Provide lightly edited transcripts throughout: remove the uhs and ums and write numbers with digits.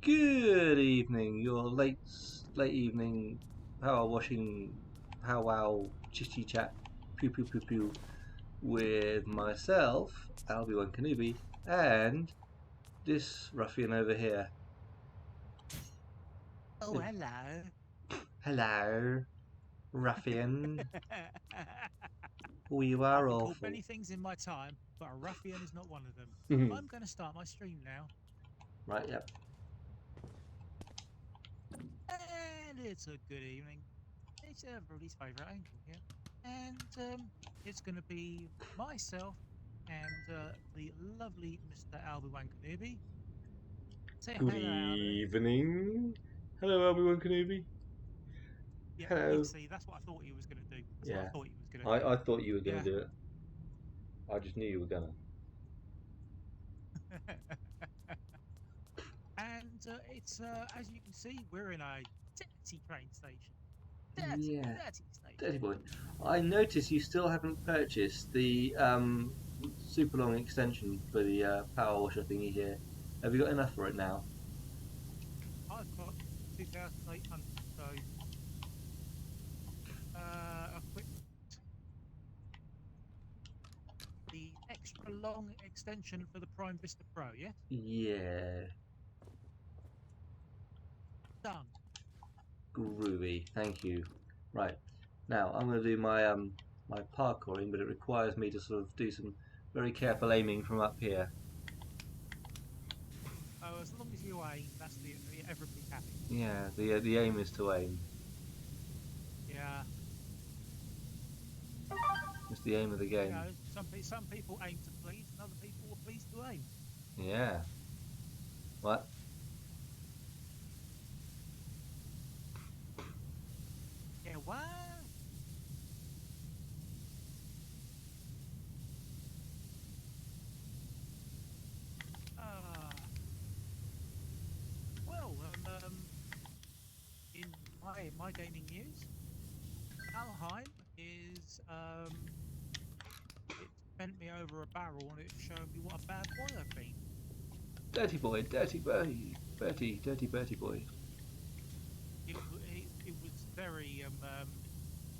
Good evening, your late evening power washing powwow chitty chat pew pew pew pew with myself, Albie-Wan and this ruffian over here. Oh, hello. Hello, ruffian. You I've are been called awful. many things in my time, but a ruffian is not one of them. I'm going to start my stream now. Right, yep. And it's a good evening. It's everybody's favourite angel here. And it's going to be myself and the lovely Mr. Albie-Wan. Say Good hello, Albie. evening. Hello, Albie-Wan. Yeah, you Hello. see, that's what I thought he was going to do. That's what I Yeah, thought he was going to do. I thought you were gonna Yeah. do it. I just knew you were gonna. And it's, as you can see, we're in a dirty train station. Dirty, Yeah. dirty station. Dirty boy. I notice you still haven't purchased the super long extension for the power washer thingy here. Have you got enough for it now? I've got 2,800. So, equipment. The extra long extension for the Prime Vista Pro, yeah? Yeah, Done. groovy. Thank you. Right, now I'm going to do my parkouring, but it requires me to sort of do some very careful aiming from up here. Oh, as long as you aim, that's everybody's happy. Yeah, the aim is to aim. Yeah. It's the aim of the You game. know, some people aim to please, and other people are pleased to aim. Yeah. What? Yeah, what? Uh, well, in my gaming news, Valheim is it's bent me over a barrel and it's shown me what a bad boy I've been. Dirty boy, dirty boy, dirty boy. It was very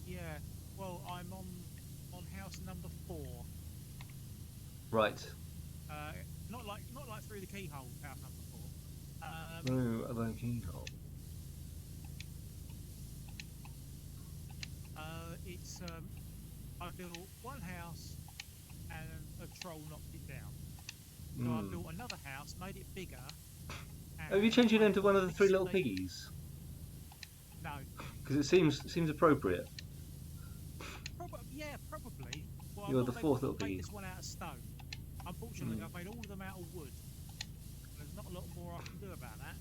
yeah. Well, I'm on house number 4. Right. Not like through the keyhole, house number 4. No other keyhole. It's I built one house and a troll knocked it down. So I built another house, made it bigger, Have you and changed it I into one put of the a three little piggies? no. Because it seems appropriate. Yeah, probably. Well, You're the fourth little made piggy. this one out of stone. Unfortunately, I've made all of them out of wood. There's not a lot more I can do about that.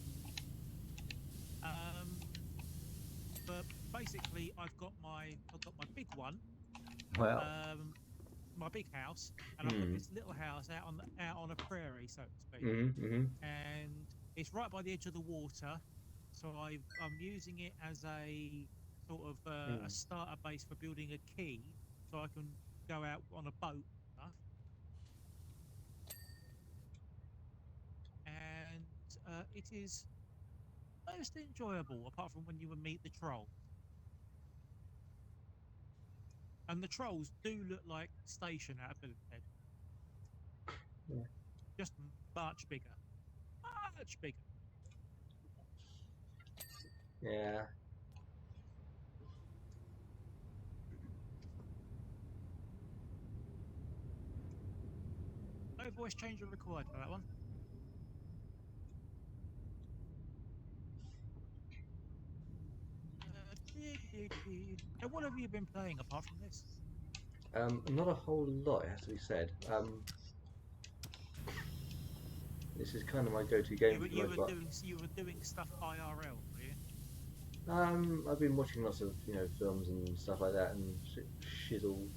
But basically, I've got my big one, Well. my big house, and I've got this little house out on a prairie, so to speak. And it's right by the edge of the water. So I'm using it as a sort of a starter base for building a quay, so I can go out on a boat and stuff. And it is most enjoyable, apart from when you meet the trolls. And the trolls do look like Station out of Bill and Ted, Yeah. just much bigger, much bigger. Yeah. No voice changer required for that one. And what have you been playing apart from this? Not a whole lot, it has to be said. This is kind of my go-to game for the most part. You were doing stuff IRL, were you? I've been watching lots of films and stuff like that, and shizzle,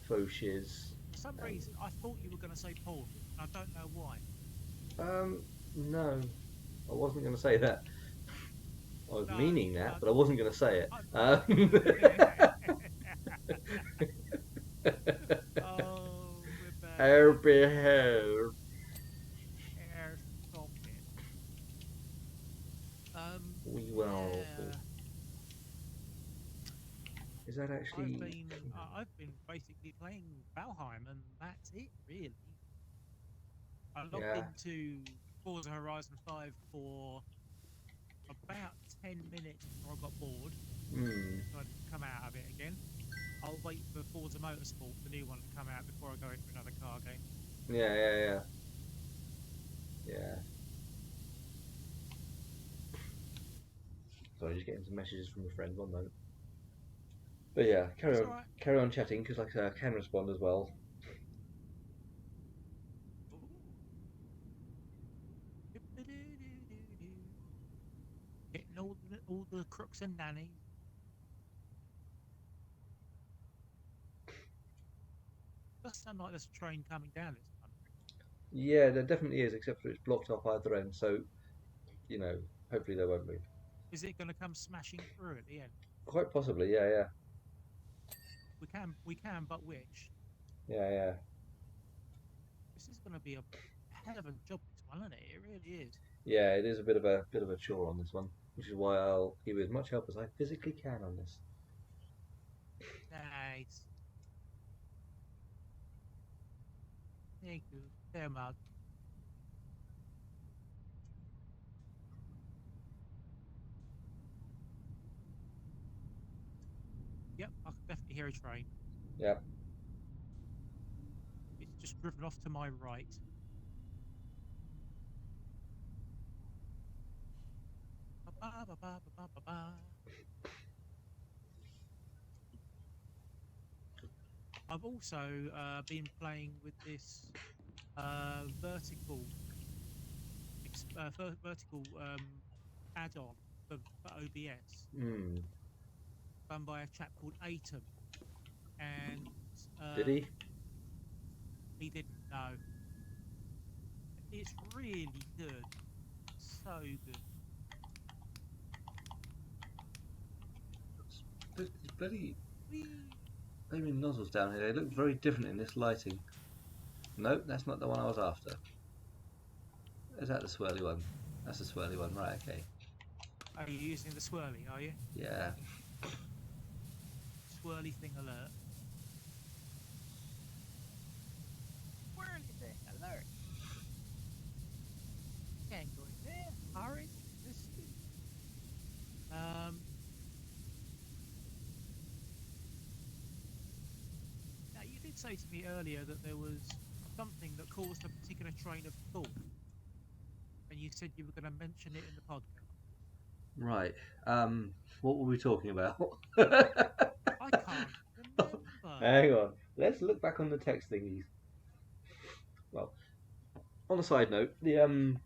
faux shiz. For some reason, I thought you were going to say porn. I don't know why. No, I wasn't going to say that. I was No, meaning that, but I wasn't going to say it. Oh, Air Rebecca. bear. Air stop it. We will. Yeah. Is that actually? I've been basically playing Valheim, and that's it really. I logged Yeah. into Forza Horizon 5 for about 10 minutes before I got bored. Hmm. So I'd come out of it again. I'll wait for Forza Motorsport, the new one, to come out before I go in for another car game. Yeah. Yeah. Yeah. Yeah. Sorry, just getting some messages from a friend. One moment. But yeah, That's all right. carry on chatting because like I can respond as well. Ooh. Getting all the crooks and nannies. Does sound like there's a train coming down this country. Yeah, there definitely is, except for it's blocked off either end. So you know, hopefully they won't move. Is it going to come smashing through at the end? Quite possibly. Yeah. Yeah. We can, but which? Yeah. Yeah. This is going to be a hell of a job, this one, isn't it? It really is. Yeah. It is a bit of a chore on this one, which is why I'll give you as much help as I physically can on this. Nice. Thank you very much. Yep, I can definitely hear a train. Yeah. It's just driven off to my right. Ba-ba-ba-ba-ba-ba-ba. I've also been playing with this vertical vertical add-on for OBS Hmm. done by a chap called Atom, and Did he? he didn't know. It's really good, so good. These bloody Whee! flaming nozzles down here. They look very different in this lighting. Nope, that's not the one I was after. Is that the swirly one? That's the swirly one, right? Okay. Are you using the swirly? Are you? Yeah. Swirly thing alert. Swirly thing alert. Can't go in there. Hurry. This. Um. Now you did say to me earlier that there was something that caused a particular train of thought, and you said you were going to mention it in the podcast. Right. What were we talking about? I can't remember. Hang on. Let's look back on the text thingies. Well, on a side note, the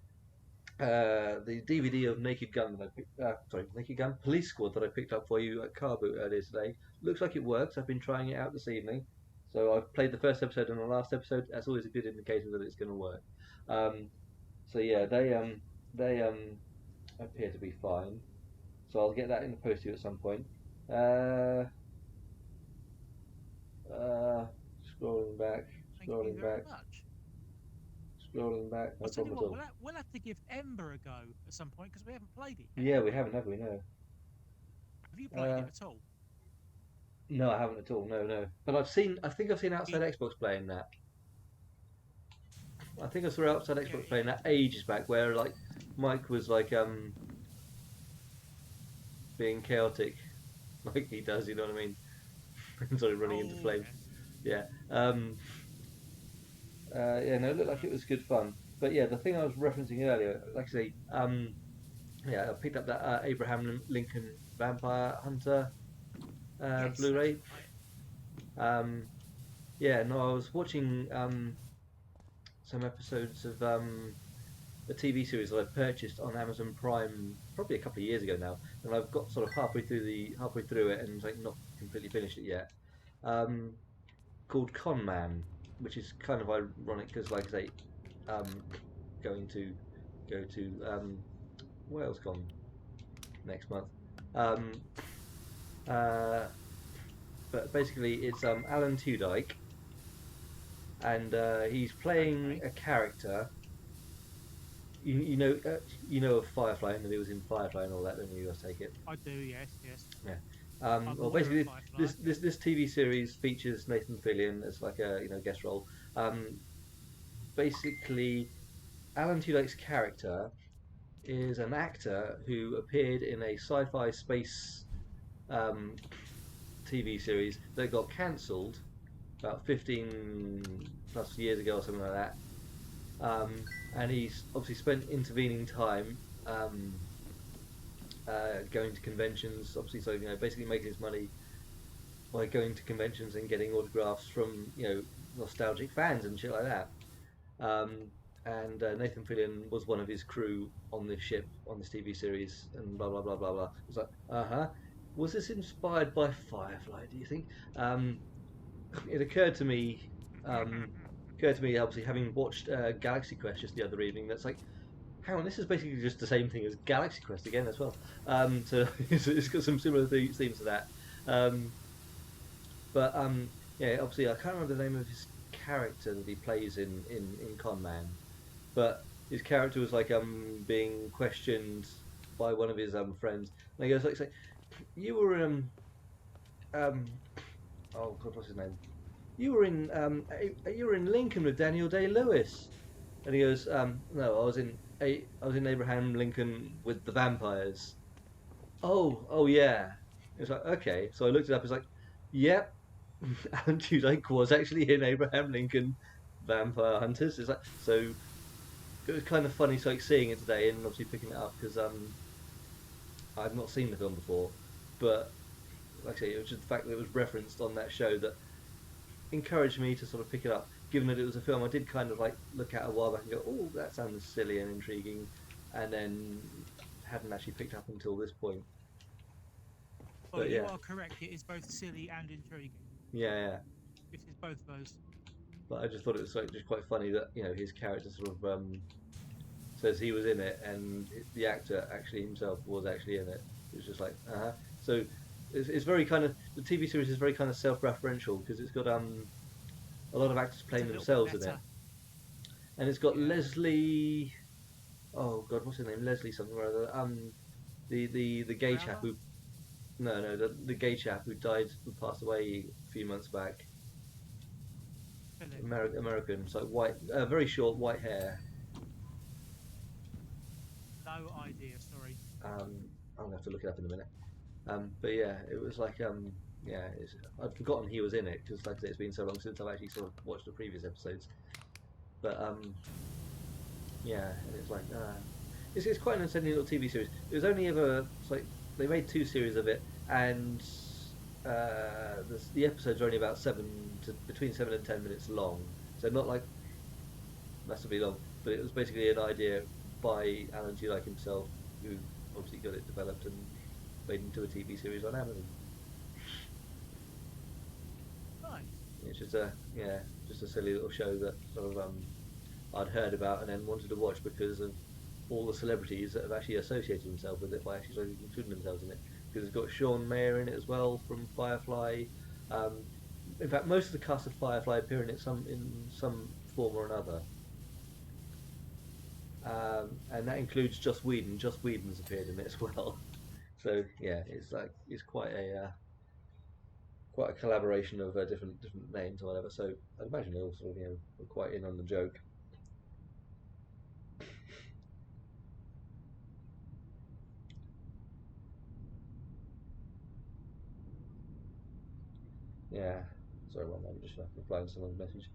DVD of Naked Gun that Naked Gun Police Squad that I picked up for you at Car Boot earlier today looks like it works. I've been trying it out this evening, so I've played the first episode and the last episode. That's always a good indicator that it's going to work. Um, so yeah, they appear to be fine. So I'll get that in the post to you at some point. Uh, uh, scrolling back, Thank you scrolling very back, much. scrolling back. No I'll tell you problem at what, all. we'll have to give Ember a go at some point because we haven't played it yet, Yeah, have we we? haven't, have we? No. Have you played Uh, it at all? no, I haven't at all. No, no. But I've seen. I think I've seen Outside It, Xbox playing that. I think I saw Outside yeah, Xbox playing that ages back, where like Mike was like being chaotic, like he does. You know what I mean? Sorry, running into oh flames. yes. Yeah. Yeah. No, it looked like it was good fun. But yeah, the thing I was referencing earlier, like I say, yeah, I picked up that Abraham Lincoln Vampire Hunter Yes, that's Blu-ray. right. Um, yeah, no, I was watching some episodes of a TV series that I purchased on Amazon Prime probably a couple of years ago now, and I've got sort of halfway through it and like not completely finished it yet. Um, called Con Man, which is kind of ironic because, like I say, um, going to go to WalesCon next month. Um, uh, but basically, it's Alan Tudyk, and he's playing Okay. a character you know of Firefly, and that he was in Firefly and all that. Don't you? I take it. I do, yes, yes. Yeah. I'm Well, aware of basically, Firefly. this TV series features Nathan Fillion as like a guest role. Um, Basically, Alan Tudyk's character is an actor who appeared in a sci-fi space um, TV series that got cancelled about 15 plus years ago or something like that. And he's obviously spent intervening time um, going to conventions, obviously, so basically making his money by going to conventions and getting autographs from nostalgic fans and shit like that. Um, and Nathan Fillion was one of his crew on this ship on this TV series, and blah blah blah blah blah. It's like, was this inspired by Firefly? Do you think? Um, it um, occurred to me, obviously having watched Galaxy Quest just the other evening. That's like, hang on, this is basically just the same thing as Galaxy Quest again as well. So it's got some similar themes to that. Um, but yeah, obviously I can't remember the name of his character that he plays in Con Man, but his character was like being questioned by one of his friends, and he goes like, say, "You were um oh God, what's his name? You were in Lincoln with Daniel Day Lewis," and he goes, "No, I was in Abraham Lincoln with the vampires." Oh yeah. It's like, okay, so I looked it up. It's like, yep, Alan Tudyk was actually in Abraham Lincoln Vampire Hunters. It's like, so it was kind of funny, so like seeing it today and obviously picking it up because I've not seen the film before, but like I say, it was just the fact that it was referenced on that show that encouraged me to sort of pick it up. Given that it was a film I did kind of like look at a while back and go, oh, that sounds silly and intriguing, and then hadn't actually picked up until this point. Well, But you yeah, are correct. It is both silly and intriguing. yeah. It is both of those. But I just thought it was like just quite funny that his character sort of says he was in it, and the actor actually himself was actually in it. It was just like, So it's very kind of the TV series is very kind of self-referential because it's got a lot of actors It's a playing little bit themselves in it, meta. and it's got Yeah. Leslie. Oh God, what's his name? Leslie something or other. The gay chap Crowder? who no the gay chap who passed away a few months back. Philip. American, so white, very short white hair. No idea, sorry. I'm gonna have to look it up in a minute. But yeah, it was like yeah, I'd forgotten he was in it because like I say, it's been so long since I've actually sort of watched the previous episodes. But yeah, and it's like it's quite an entertaining little TV series. It was only ever it's like they made two series of it, and the episodes are only about between 7 and 10 minutes long, so not like massively long. But it was basically an idea by Alan Tudyk himself, who obviously got it developed and made into a TV series on Amazon. Nice. It's just a silly little show that sort of I'd heard about and then wanted to watch because of all the celebrities that have actually associated themselves with it by actually sort of including themselves in it. Because it's got Sean Mayer in it as well from Firefly. Um, in fact, most of the cast of Firefly appear in it in some form or another. And that includes Joss Whedon. Joss Whedon's appeared in it as well. So yeah, it's quite a collaboration of different names or whatever. So I'd imagine they all sort of were quite in on the joke. Yeah. Sorry, one moment, just replying to someone's message.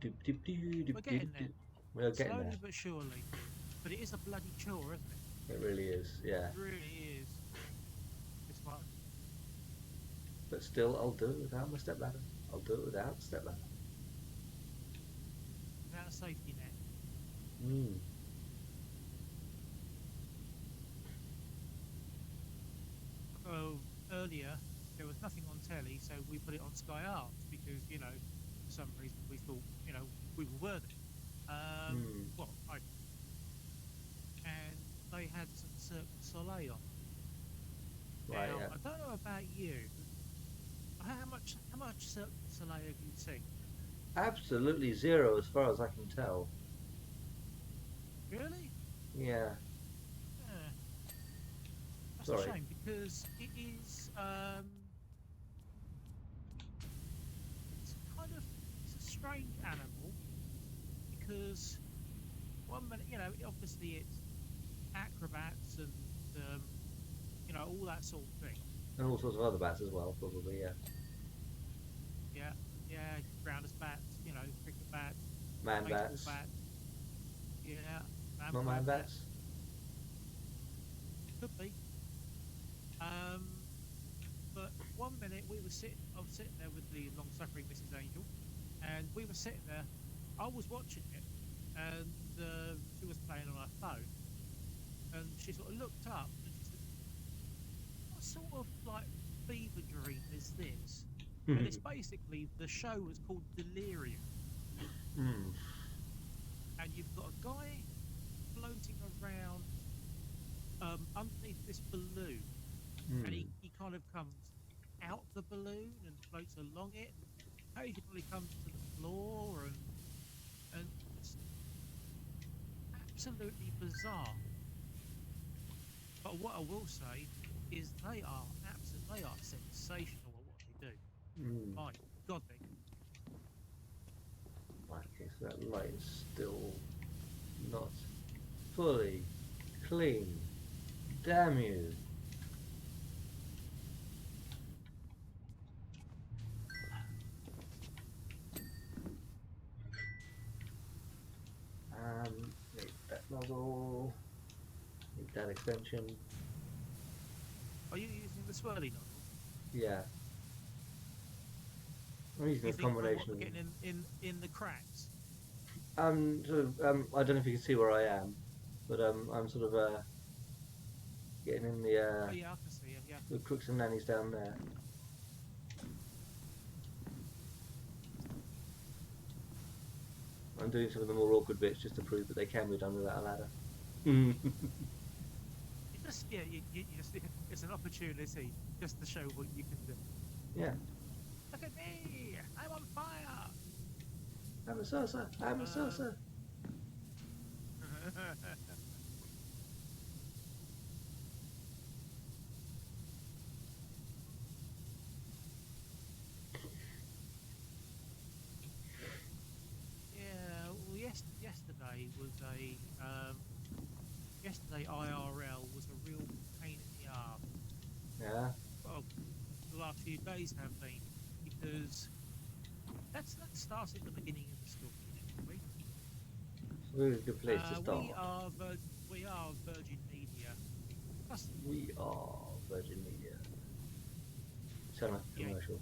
Doop, doop, doop, doop, We're doop, getting there. doop. We're getting there. Slowly but surely. But it is a bloody chore, isn't it? It really is, yeah. It really is. This one. But still, I'll do it without my stepladder. I'll do it without the stepladder. Without a safety net. Mm. Oh, earlier there was nothing on telly, so we put it on Sky Arts because for some reason we thought we were worthy. Well, and they had some Cirque du Soleil on. Right, Now yeah. I don't know about you. How much Cirque du Soleil have you seen? Absolutely zero as far as I can tell. Really? Yeah, Yeah, that's a sorry. shame because it is. It's kind of it's a strange animal because one minute obviously it's acrobats and all that sort of thing. And all sorts of other bats as well, probably, yeah. Yeah, yeah, grounders bats, cricket bats, Man baseball bats. bats. Yeah, Not man vampire bats. bats? Could be. Um, but one minute I was sitting there with the long-suffering Mrs. Angel, and we were sitting there. I was watching it, and she was playing on her phone, and she sort of looked up and she said, "What sort of like fever dream is this?" And it's basically the show was called Delirium, Hmm. and you've got a guy floating around underneath this balloon, and Hmm. he kind of comes out the balloon and floats along it, and occasionally comes to the floor, and it's absolutely bizarre. But what I will say is they are sensational at what they do. Hmm. My God, they Okay, so that light is still not fully clean. Damn you. Need that nozzle. Need that extension. are you using the swirly nozzle? Yeah. I'm using You a think from what combination we're of. getting in the cracks? I don't know if you can see where I am, but I'm sort of getting in Oh yeah, I can see it. Yeah. the crooks and nannies down there. I'm doing some of the more awkward bits just to prove that they can be done without a ladder. You just it's an opportunity just to show what you can do. Yeah. Look at me! I'm on fire! I'm a saucer. I'm a Um, saucer. yeah, well, yesterday was yesterday IRL was a real pain in the arse. Yeah. Well, the last few days have been because let's start at the beginning of the story, shall we? It's a really good place to start. We are Virgin Media customers. We are Virgin Media. Sound like a Yeah, commercial.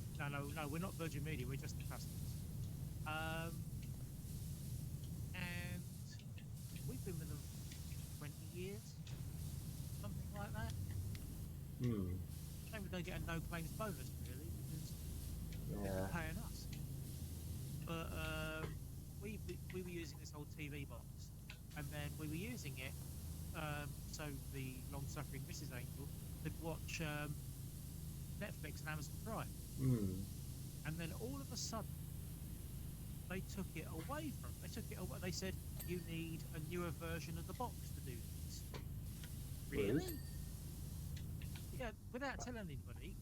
no, we're not Virgin Media. We're just the customers. Um, and we've been with them 20 years, something like that. Hmm. Shame we don't get a no claims bonus really because they've been Yeah. paying us. But we were using this old TV box, and then we were using it so the long-suffering Mrs. Angel could watch Netflix and Amazon Prime. Hmm. And then all of a sudden, they took it away from. They took it away. They said you need a newer version of the box to do this. Rude. Really? Yeah, without telling anybody.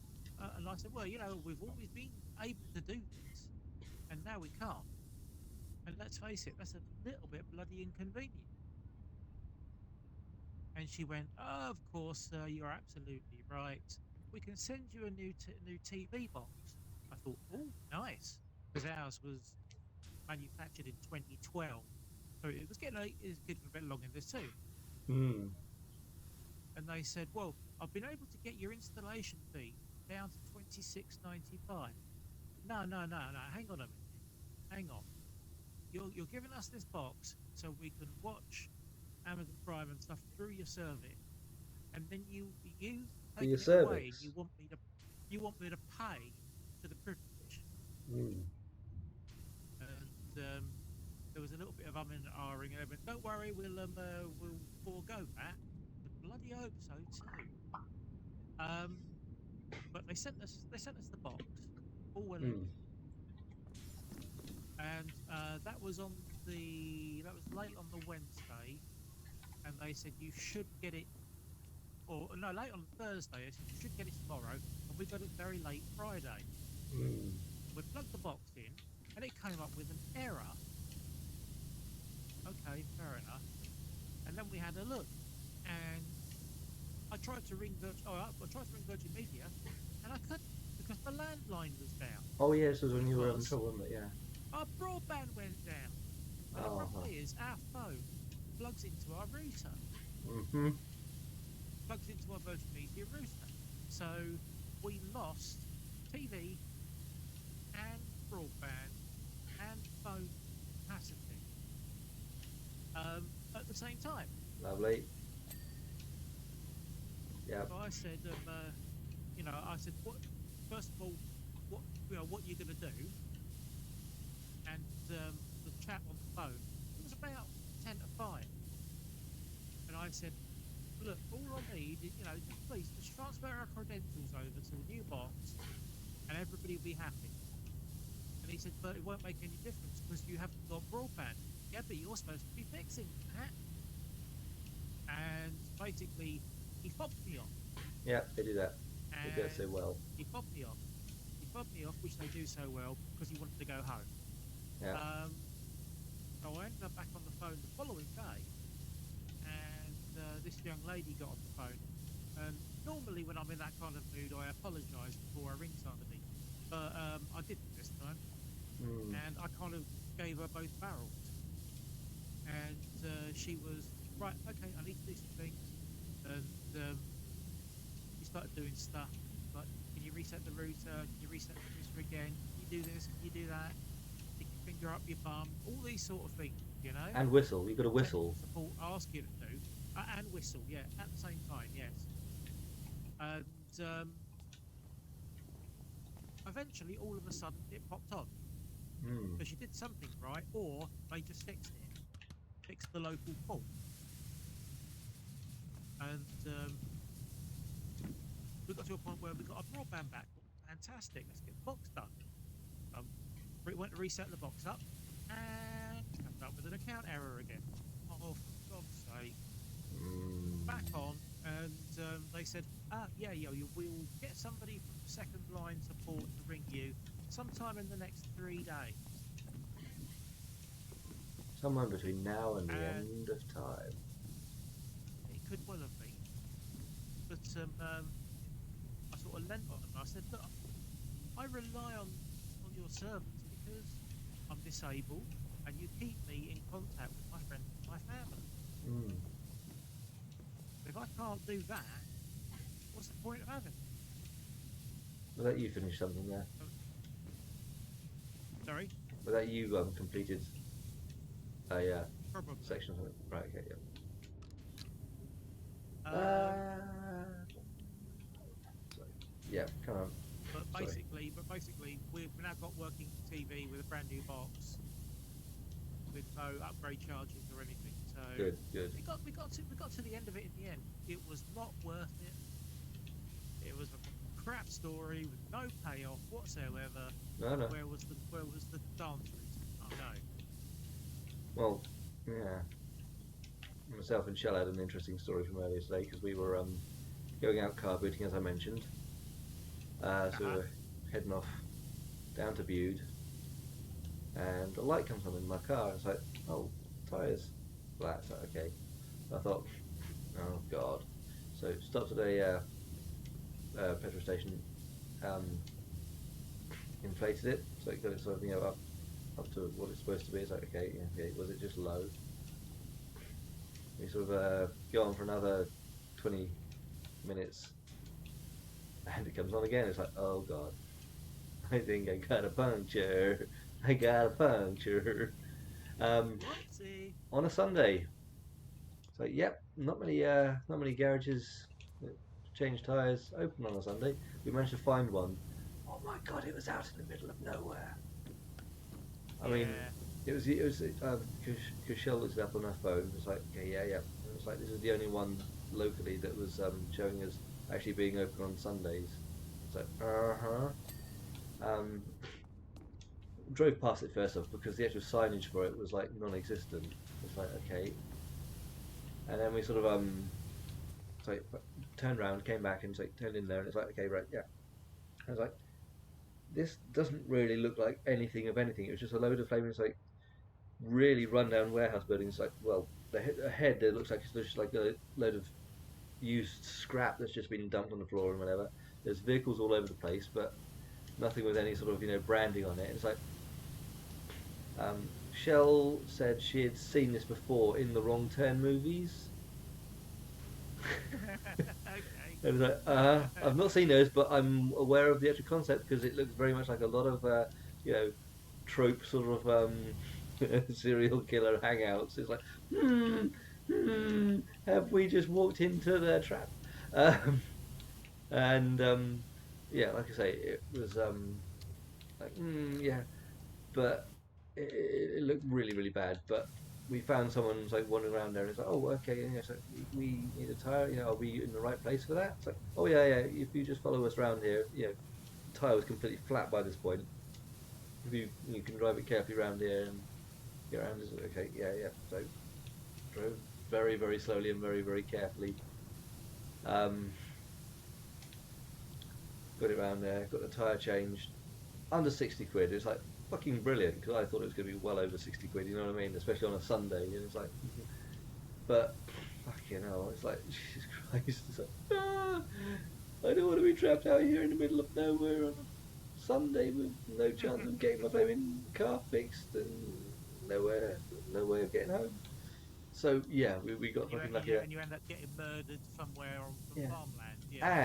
And I said, well, we've always been able to do this, and now we can't. And let's face it, that's a little bit bloody inconvenient. And she went, oh, of course, sir, you're absolutely right. We can send you a new TV box. I thought, oh, nice, because ours was manufactured in 2012, so it's getting a bit long in this too. Hmm. And they said, well, I've been able to get your installation fee down to 26.95. No, no, no, no. Hang on a minute. Hang on. You're giving us this box so we can watch Amazon Prime and stuff through your service, and then you For your taking it away, and you cervix. want me to you want me to pay for the privilege? Mm. And there was a little bit of and ahhing, and everything. Don't worry, we'll forego that. I bloody hope so too. Um, but they sent us the box, all well and Mm. good, and that was late on the Wednesday, and they said you should get it, or no, late on Thursday. They said you should get it tomorrow, and we got it very late Friday. Mm. We plugged the box in, and it came up with an error. Okay, fair enough. And then we had a look, and I tried to ring Virgin Media, and I couldn't because the landline was down. Oh yes, it was when you were having Because trouble, wasn't it? Yeah. our broadband went down. But the Oh. problem is, our phone plugs into our router, Mm-hmm. plugs into our Virgin Media router. So we lost TV and broadband and phone capacity at the same time. Lovely. Yeah. So I said, I said, what? First of all, what you're going to do? And the chat on the phone, it was about 10 to 5, and I said, look, all I need is, please just transfer our credentials over to the new box, and everybody will be happy. And he said, but it won't make any difference because you haven't got broadband. Yeah, but you're supposed to be fixing that. And basically, he fobbed me off. Yeah, they do that. And They do it so well. He fobbed me off. He fobbed me off, which they do so well, because he wanted to go home. Yeah. So I ended up back on the phone the following day, and this young lady got on the phone. And normally, when I'm in that kind of mood, I apologise before I ring somebody, but I didn't this time, and I kind of gave her both barrels. And she was right. Okay, I need to do some things, and she started doing stuff like, can you reset the router? Can you reset the router again? Can you do this? Can you do that? Stick your finger up your bum. All these sort of things, And whistle. You've got to whistle. Support ask you to do, and whistle. Yeah, at the same time. Yes. And eventually, all of a sudden, it popped on. So she did something right, or they just fixed it, fixed the local fault, and we got to a point where we got our broadband back. Fantastic, let's get the box done. We went to reset the box up, and came up with an account error again. Oh, for God's sake! Back on, and they said, we'll get somebody from second line support to ring you sometime in the next 3 days. Somewhere between now and the end of time. It could well have been. But I sort of lent on them. I said, look, I rely on your service because I'm disabled and you keep me in contact with my friends and my family. If I can't do that, what's the point of having it? Will that you finish something there? Sorry? Will that you completed a Probably. section of something? Right, okay, yeah. Come on. But basically, we've now got working TV with a brand new box, with no upgrade charges or anything. So good. We got to the end of it in the end. It was not worth it. It was a crap story with no payoff whatsoever. No. Where was the dance routine? Oh no. Well, yeah. Myself and Shell had an interesting story from earlier today because we were going out car booting, as I mentioned. So we're heading off down to Bude, and a light comes on in my car. It's like, oh, tyres flat. It's like, okay. I thought, oh god. So stopped at a petrol station, inflated it, so it got it sort of up to what it's supposed to be. It's like, okay, was it just low? We sort of go on for another 20 minutes, and it comes on again. It's like, oh god, I think I got a puncture. On a Sunday. So yep, not many garages change tyres, open on a Sunday. We managed to find one. Oh my god, it was out in the middle of nowhere. I mean, Yeah. it was because Shell looked it up on her phone. It was like, okay, yeah, yeah. It was like this is the only one locally that was showing us actually being open on Sundays. It's like, um, drove past it first off because the actual signage for it was like non-existent. It's like, okay, and then we sort of it's like turned around, came back, and it's like turned in there, and it's like, okay, right, yeah. I was like, this doesn't really look like anything of anything. It was just a load of flaming, it's like really rundown warehouse buildings. Like, well, ahead there looks like it's just like a load of used scrap that's just been dumped on the floor and whatever. There's vehicles all over the place, but nothing with any sort of branding on it. It's like Shell said she had seen this before in the Wrong Turn movies. Okay. It was like, I've not seen those, but I'm aware of the actual concept because it looks very much like a lot of, you know, trope sort of serial killer hangouts. It's like, hmm, have we just walked into their trap? Um, and yeah, like I say, it was like, yeah, but it looked really, really bad. But we found someone's like wandering around there, and it's like, oh, okay, yeah, so we need a tire. Are we in the right place for that? It's like, oh yeah, yeah. If you just follow us around here, the tire was completely flat by this point. If you can drive it carefully around here and get around, it's okay, yeah, yeah. So drove very, very slowly and very, very carefully. Um, got it around there, got the tire changed, under 60 quid. It's like fucking brilliant because I thought it was going to be well over 60 quid, you know what I mean? Especially on a Sunday. And it's like, but fucking hell, it's like, Jesus Christ. It's like, I don't want to be trapped out here in the middle of nowhere on a Sunday with no chance of getting my flaming car fixed and nowhere, no way of getting home. So yeah, we got And you, fucking and lucky you there. and you end up getting murdered somewhere on some Yeah. farmland. Yeah.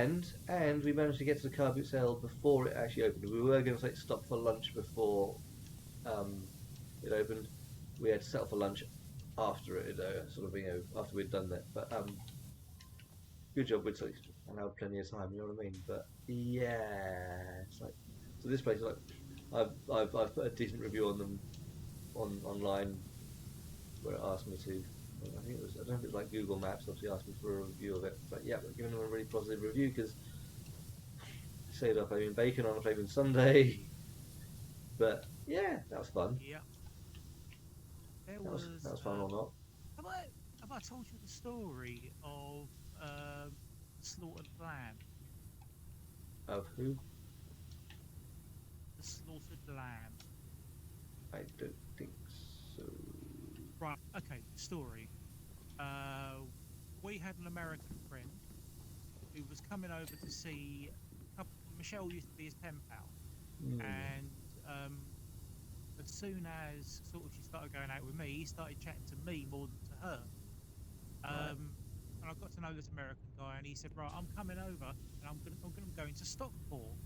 And we managed to get to the car boot sale before it actually opened. We were going to like stop for lunch before um, it opened. We had to settle for lunch after it, sort of after we'd done that. But good job, we'd allowed plenty of time. You know what I mean? But yeah, it's like so. This place, like, I've put a decent review on them online where it asked me to. I think it was. I don't know if it was like Google Maps. Obviously, asked me for a review of it. But yeah, we're giving them a really positive review because saved up flaming bacon on a flaming Sunday. But yeah, that was fun. Yeah. There That was. was fun or not? Have I have I told you the story of slaughtered lamb? Of who? The slaughtered lamb. I don't think so. Right. Okay. Story. Uh, we had an American friend who was coming over to see. Michelle used to be his pen pal, Hmm. and as soon as sort of she started going out with me, he started chatting to me more than to her. Right. And I got to know this American guy, and he said, "Right, I'm coming over, and I'm gonna go into Stockport."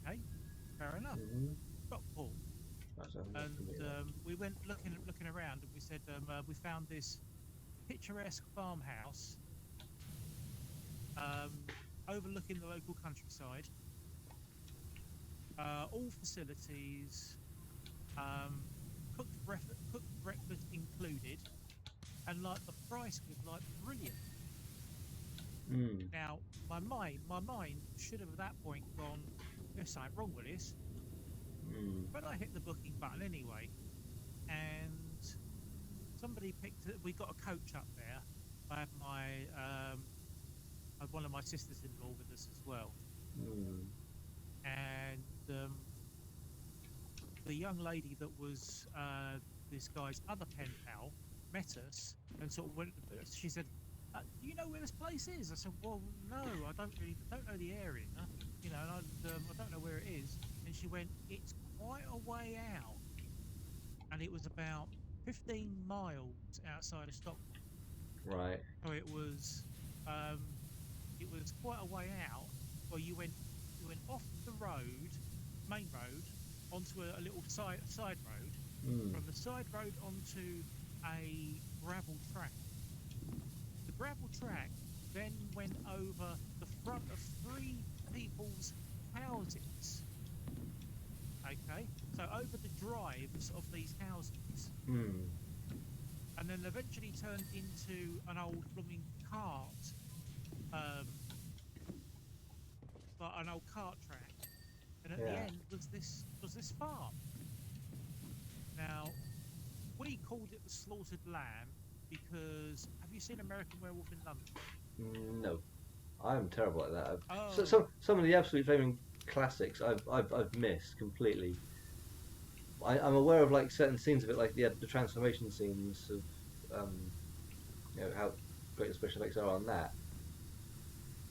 Okay, fair enough. Mm-hmm. Stockport, That sounds and familiar. we went looking around, and we said we found this picturesque farmhouse um, overlooking the local countryside, all facilities, um, cooked breakfast included, and like the price was like brilliant. Hmm. Now, my mind should have at that point gone, there's something wrong with this, Hmm. but I hit the booking button anyway, and somebody picked it. We got a coach up there. I have I had one of my sisters-in-law with us as well, Hmm. and the young lady that was this guy's other pen pal met us and sort of went. She said, "Do you know where this place is?" I said, "Well, no, don't know the area, and I don't know where it is." And she went, "It's quite a way out, and it was about 15 miles outside of Stockport. Right. So um, it was quite a way out. Well, you went off the road, main road, onto a little side road. Hmm. From the side road onto a gravel track. The gravel track then went over the front of 3 people's houses. Okay, so over the drives of these houses, and then eventually turned into an old blooming cart, like an old cart track, and at the Yeah. end was this farm. Now we called it the Slaughtered Lamb because have you seen American Werewolf in London? No, I'm terrible at that. Oh, Some of the absolute flaming classics I've missed completely. I'm aware of like certain scenes of it, like the transformation scenes of how great the special effects are on that,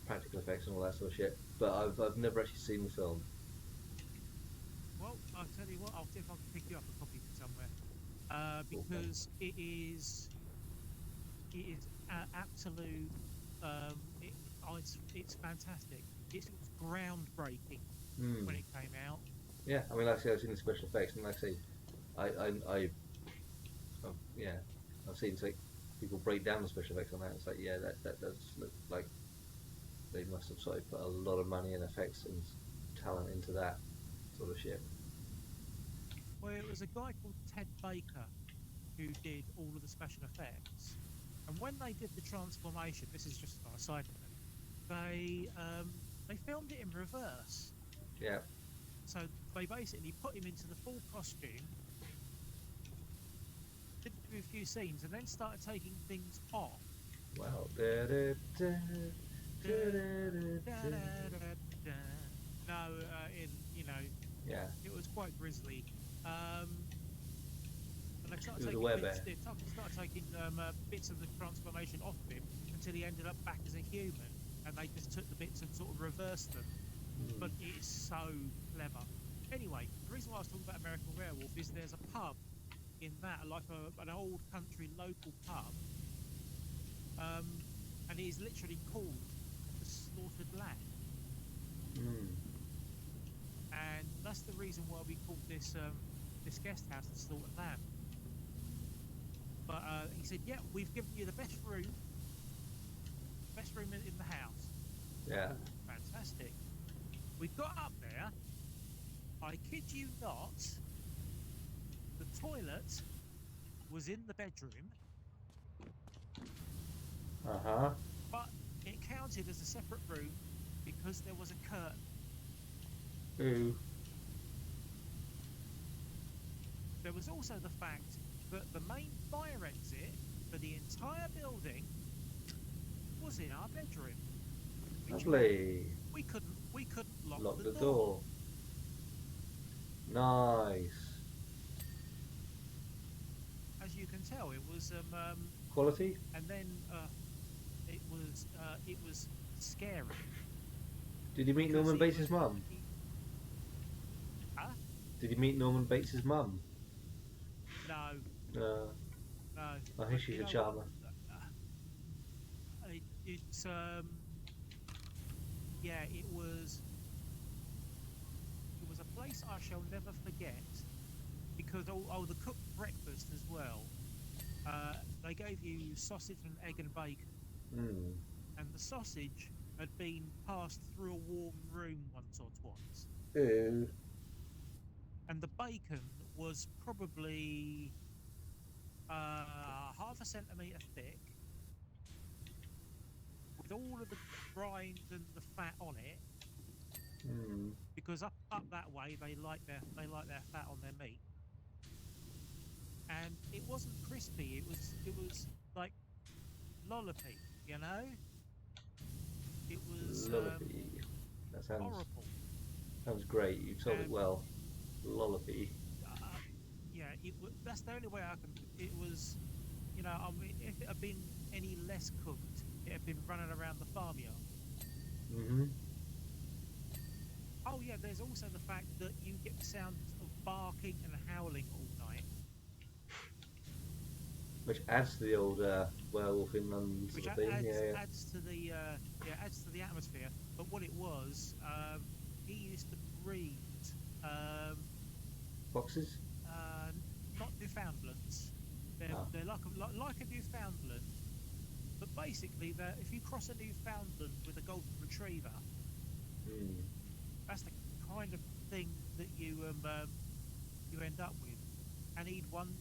practical effects and all that sort of shit. But I've never actually seen the film. well, I'll tell you what, I'll see if I can pick you up a copy from somewhere. Okay. Because it is absolute. It, it's fantastic. It was groundbreaking when Hmm. it came out. Yeah, I mean, like I say, I've seen the special effects, and like I say, yeah, I've seen like people break down the special effects on that. It's like, yeah, that does look like they must have sort of put a lot of money and effects and talent into that sort of shit. Well, it was a guy called Ted Baker who did all of the special effects, and when they did the transformation, this is just a side note. They filmed it in reverse. Yeah. So they basically put him into the full costume, did a few scenes, and then started taking things off. Well, No, in yeah, it was quite grisly. Um, and they started it was a taking bits. werebear. They started taking bits of the transformation off of him until he ended up back as a human, and they just took the bits and sort of reversed them. Hmm. But it is so clever. Anyway, the reason why I was talking about American Werewolf is there's a pub in that, like an old country local pub, um, and it is literally called the Slaughtered Lamb. Hmm. And that's the reason why we called this guest house the Slaughtered Lamb. But he said, "Yeah, we've given you the best room in the house." Yeah. Oh, fantastic! We got up there. I kid you not, the toilet was in the bedroom, Uh huh. but it counted as a separate room because there was a curtain. Ooh. There was also the fact that the main fire exit for the entire building was in our bedroom, which meant Lovely. we couldn't lock Lock the the door. door. Nice. As you can tell, it was Quality. and then it was scary Did you meet because Norman Bates' mum? Huh? Did you meet Norman Bates' mum? No, No. no. I think But she's you a know what? charmer. It's yeah, it was a place I shall never forget because the cooked breakfast as well. They gave you sausage and egg and bacon, Hmm. and the sausage had been passed through a warm room once or twice, Ooh. and the bacon was probably half a centimetre thick, with all of the brine and the fat on it, Hmm. because up that way they like their fat on their meat, and it wasn't crispy. It was like lollipop, you know. It was Lullaby. That horrible, sounds great. You've told it and well. Lullaby. yeah, that's the only way I can. It was, I mean, if it had been any less cooked, it had been running around the farmyard. Mm-hmm. Oh yeah, there's also the fact that you get the sound of barking and howling all night, Which adds to the old werewolf in London which sort of thing. adds Yeah, yeah. adds to the adds to the atmosphere. But what it was, he used to breed um, Foxes. uh, not Newfoundlands. They're Ah. they're like a Newfoundland, but basically, that if you cross a Newfoundland with a golden retriever, that's the kind of thing that you end up with. And he'd won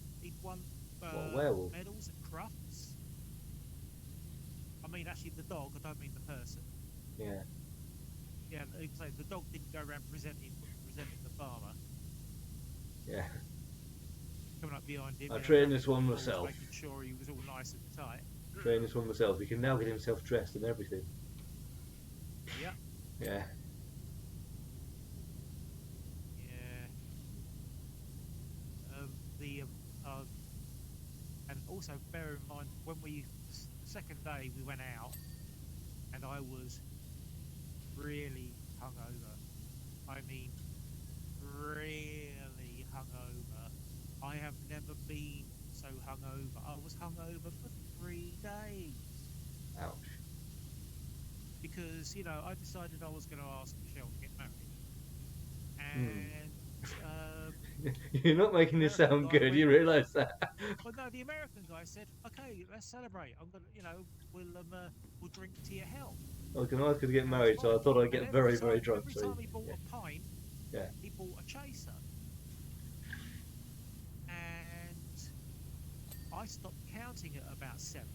werewolf? medals at Crufts. I mean, actually, the dog. I don't mean the person. Yeah. Yeah, so the dog didn't go around presenting the farmer. Yeah. Coming up behind him. I trained this one myself. Making sure he was all nice and tight. Trained this one myself. He can now get himself dressed and everything. Yep. Yeah. Yeah. And also bear in mind when the second day we went out, and I was really hungover. I mean, really hungover. I have never been so hungover. I was hungover for 3 days. Ouch. Because, I decided I was going to ask Michelle to get married. And you're not making this sound good. You realise that? Well, no, the American guy said, "Okay, let's celebrate. I'm gonna, we'll drink to your health." I was going to ask her to get married, so I thought I'd get very, very drunk. Every time he bought a pint, he bought a chaser. And I stopped counting at about 7.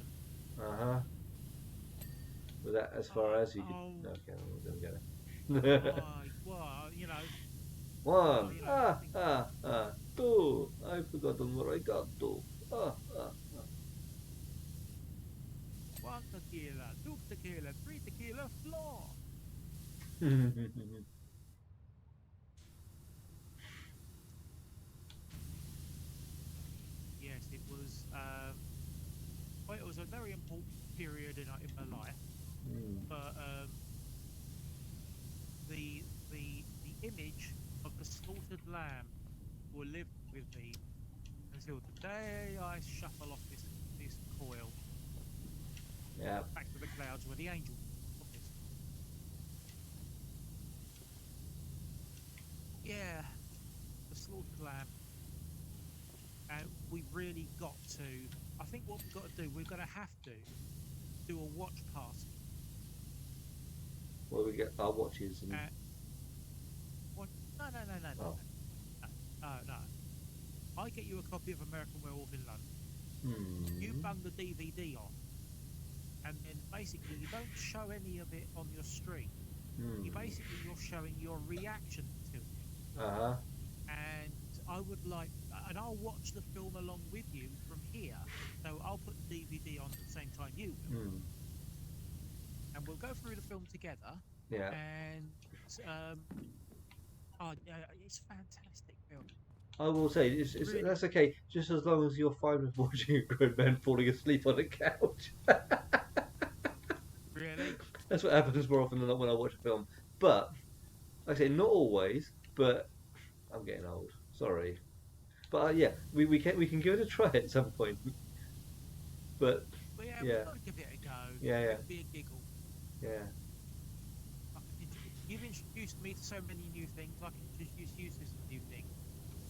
Was that as far as you could? No, okay, I'm going to go. Well, 1, 2. I've forgotten what I got to. 1 tequila, 2 tequila, 3 tequila, floor. Yes, it was. Well, it was a very important period in my life, but the image of the slaughtered lamb will live with me until the day I shuffle off this coil. Yeah. Back to the clouds where the angel is. Yeah, the slaughtered lamb. And we've really got to. I think what we've got to do, we're going to have to do a watch party. Well, we get our watches and. No. I get you a copy of American Werewolf in London. You bung the DVD on, and then basically you don't show any of it on your stream. You're showing your reaction to it. And I would like, and I'll watch the film along with you from here. So I'll put the DVD on at the same time you will, and we'll go through the film together. Yeah. And it's a fantastic film. I will say, really? That's okay, just as long as you're fine with watching a grown man falling asleep on a couch. Really? That's what happens more often than not when I watch a film. But, like I say, not always, but I'm getting old. Sorry. But yeah, we can give it a try at some point. But, yeah. We've got to give it a go. Yeah. It'll be a giggle. Yeah. You've introduced me to so many new things. I can introduce you to some new things.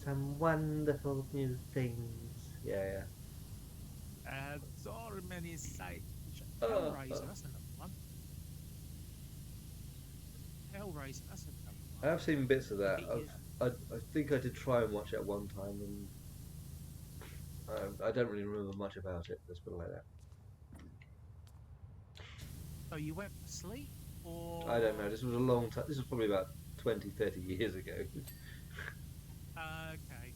Some wonderful new things. Yeah. So many sights. Hellraiser, that's another one. Hellraiser, that's another one. I have seen bits of that. I think I did try and watch it at one time, and I don't really remember much about it. Let's put it like that. So you went to sleep? Or... I don't know, this was a long time. This was probably about 20, 30 years ago. Okay.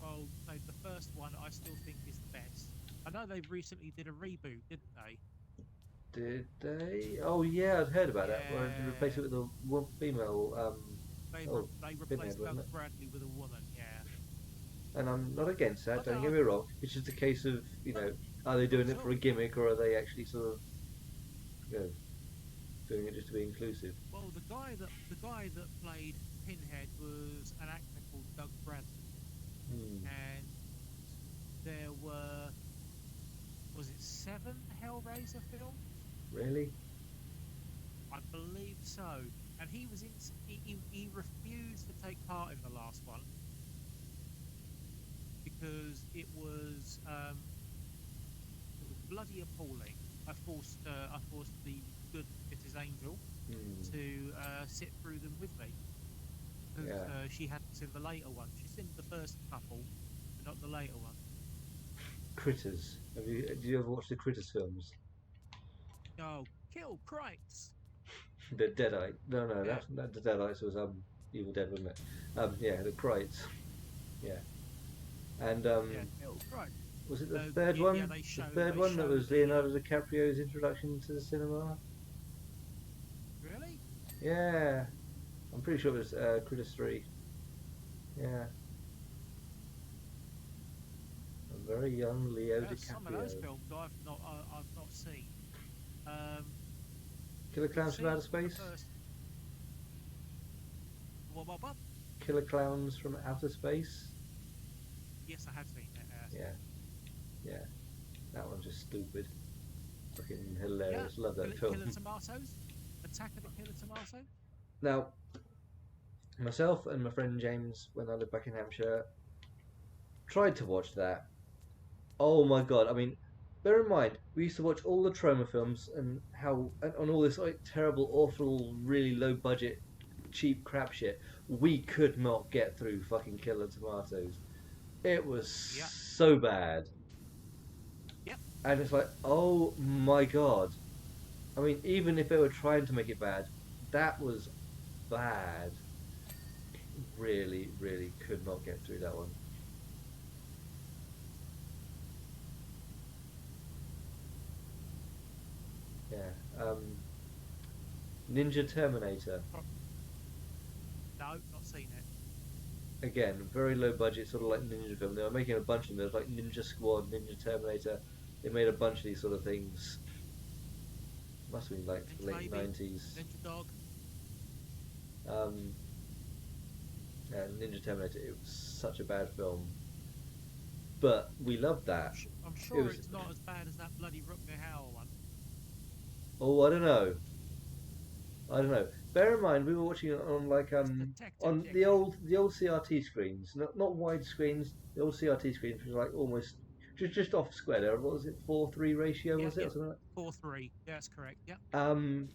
Well, the first one I still think is the best. I know they recently did a reboot, didn't they? Did they? Oh yeah, I'd heard about that. Where they replaced it with a female. They replaced Doug Bradley with a woman, yeah. And I'm not against that, don't get me wrong. It's just a case of, are they doing it for a gimmick, or are they actually sort of, doing it just to be inclusive? Well, the guy that played Pinhead was an actor called Doug Bradley, and there was it 7 Hellraiser films? Really? I believe so. And he was he refused to take part in the last one because it was bloody appalling. I forced the good Mrs. Angel to sit through them with me because Yeah. she hadn't seen the later one. She's seen the first couple, but not the later one. Critters. Did you ever watch the Critters films? Oh, kill Crites! The Deadite. No, Yeah, that the Deadites was Evil Dead, wasn't it? Yeah, the Crites. Yeah, and yeah, kill Crites. was it the third Yeah, yeah, one? The third they one that show was the Leonardo DiCaprio's introduction to the cinema. really. Yeah, I'm pretty sure it was Critters 3. Yeah, a very young Leo Some of those DiCaprio. films I've not seen. Um, Killer we've Clowns from seen Outer the Space. first. What? Killer Clowns from Outer Space. Yes, I have seen that. Yeah, yeah, that one's just stupid. Fucking Yeah, hilarious. Love that Killer film. Tomatoes. Attack of the Killer Tomato. Now, myself and my friend James, when I lived back in Hampshire, tried to watch that. Oh my god! I mean, bear in mind we used to watch all the trauma films and how and on all this like terrible, awful, really low budget, cheap crap shit. We could not get through fucking Killer Tomatoes. It was Yeah. so bad, Yep. and it's like, oh my god! I mean, even if they were trying to make it bad, that was bad. Really, really could not get through that one. Yeah. Ninja Terminator. No, not seen it. Again, very low budget, sort of like ninja film. They were making a bunch of them. There was like Ninja Squad, Ninja Terminator. They made a bunch of these sort of things. Must have been like Ninja late Baby, 90s. Ninja Dog. Um, yeah, Ninja Terminator. It was such a bad film, but we loved that. I'm It sure was. it's not as bad as that bloody Rutger Hauer one. Oh, I don't know. I don't know. Bear in mind, we were watching it on like It's Detective on Dickhead. the old CRT screens, not wide screens. The old CRT screens, which was like almost just off square. There, what was it, 4:3 ratio? Yeah, Was it yeah. or something like 4-3. Yeah, that's correct. Yep. that?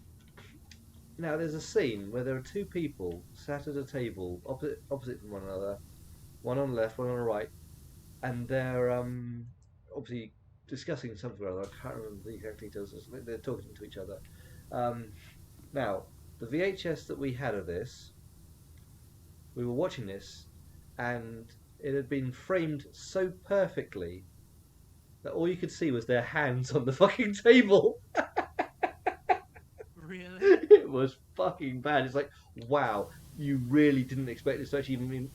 Now there's a scene where there are two people sat at a table opposite from one another, one on the left, one on the right, and they're obviously discussing something or other. I can't remember the exact details. They're talking to each other. Um, Now, the VHS that we had of this, we were watching this, and it had been framed so perfectly that all you could see was their hands on the fucking table. Really? It was fucking bad. It's like, wow, you really didn't expect this to actually even mean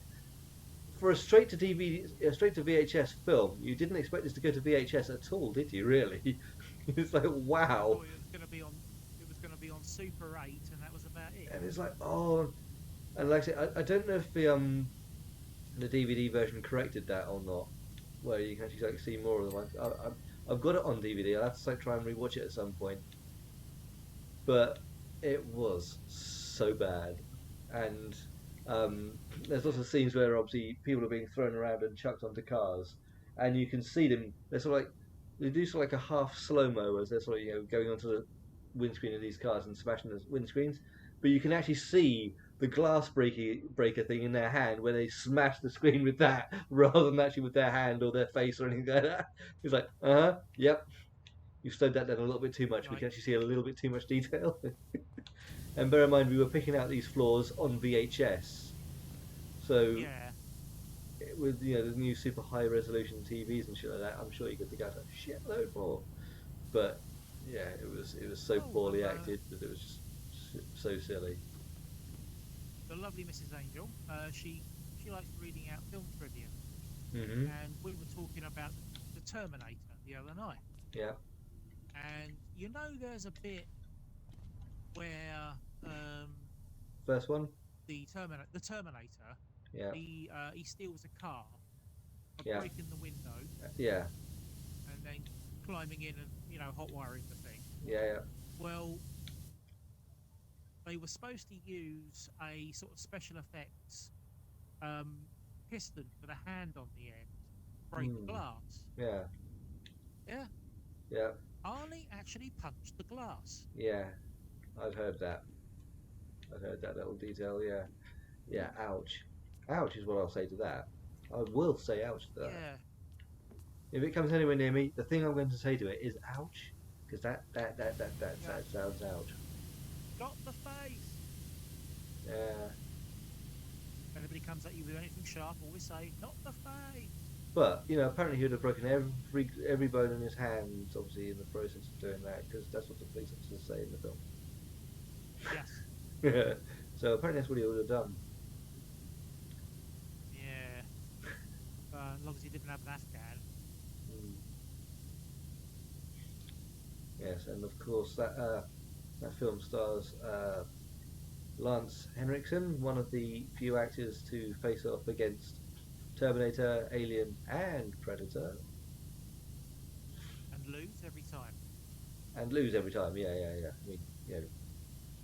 for a straight to DVD, a straight to VHS film. You didn't expect this to go to VHS at all, did you? Really? It's like, I wow. thought it was going to be on. It was going to be on Super 8, and that was about it. And it's like, oh, and like I say, I don't know if the DVD version corrected that or not, where you can actually like see more of them. I've got it on DVD. I'll have to like try and rewatch it at some point. But it was so bad, and there's lots of scenes where obviously people are being thrown around and chucked onto cars, and you can see them. They're sort of like they do sort of like a half slow mo as they're sort of going onto the windscreen of these cars and smashing the windscreens, but you can actually see the glass breaker thing in their hand where they smash the screen with that rather than actually with their hand or their face or anything like that. It's like, yep, you've slowed that down a little bit too much. We Right. can actually see a little bit too much detail. And bear in mind, we were picking out these flaws on VHS, so Yeah. with the new super high resolution TVs and shit like that, I'm sure you could pick out a shitload more. But yeah, it was so Oh, poorly acted that it was just so silly. the lovely Mrs. Angel. She likes reading out film trivia, Mhm. and we were talking about the Terminator the other night. Yeah. And there's a bit where First one. the Terminator, Yeah. he steals a car by Yeah. breaking the window Yeah. and then climbing in and hot wiring the thing. Yeah. Yeah. Well, they were supposed to use a sort of special effects um, piston with a hand on the end, break Mm. glass. Yeah. Yeah, Yeah. Arnie actually punched the glass. Yeah, I'd heard that. I'd heard that little detail. Yeah, yeah. Ouch, ouch is what I'll say to that. I will say ouch to that. Yeah. If it comes anywhere near me, the thing I'm going to say to it is ouch, because Yeah. that sounds ouch. Got the face. Yeah. If anybody comes at you with anything sharp, always say, not the face. But apparently he would have broken every bone in his hands, obviously in the process of doing that, because that's what the police officers say in the film. Yes. So apparently that's what he would have done. Yeah. As long as he didn't have an Afghan. Mm. Yes, and of course that film stars Lance Henriksen, one of the few actors to face off against Terminator, Alien, and Predator. And lose every time. And lose every time, yeah. I mean,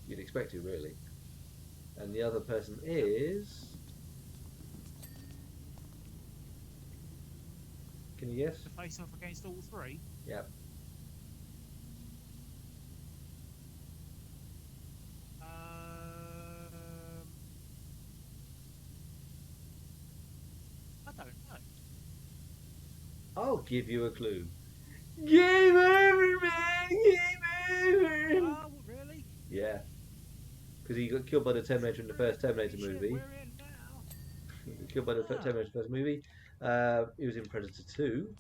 you'd expect to, really. And the other person is... Can you guess? To face off against all three. Yep. I don't know. I'll give you a clue. Game over, man! Game over! Oh, really? Yeah. Because he got killed by the Terminator in the first Terminator movie. We're in now. Killed by the Terminator first movie. He was in Predator 2.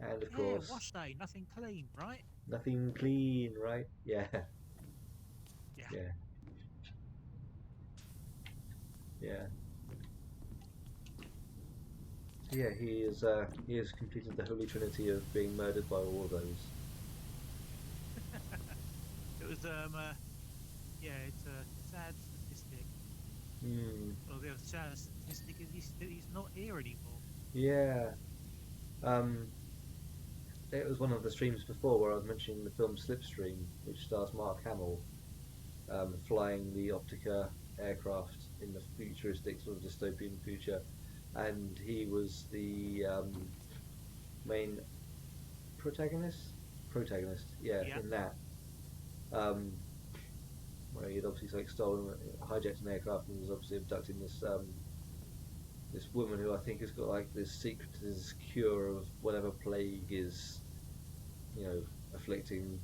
And of course... wash day, nothing clean, right? Nothing clean, right? Yeah. Yeah. Yeah. Yeah. So yeah, he has completed the holy trinity of being murdered by all of those. It was yeah, it's a sad statistic. Hmm. Well, the sad statistic is he's not here anymore. Yeah. It was one of the streams before where I was mentioning the film Slipstream, which stars Mark Hamill flying the Optica aircraft in the futuristic sort of dystopian future, and he was the main protagonist, yeah, in that. Where he'd obviously stolen, hijacked an aircraft and was obviously abducting this woman who I think has got like this secret to this cure of whatever plague is, afflicting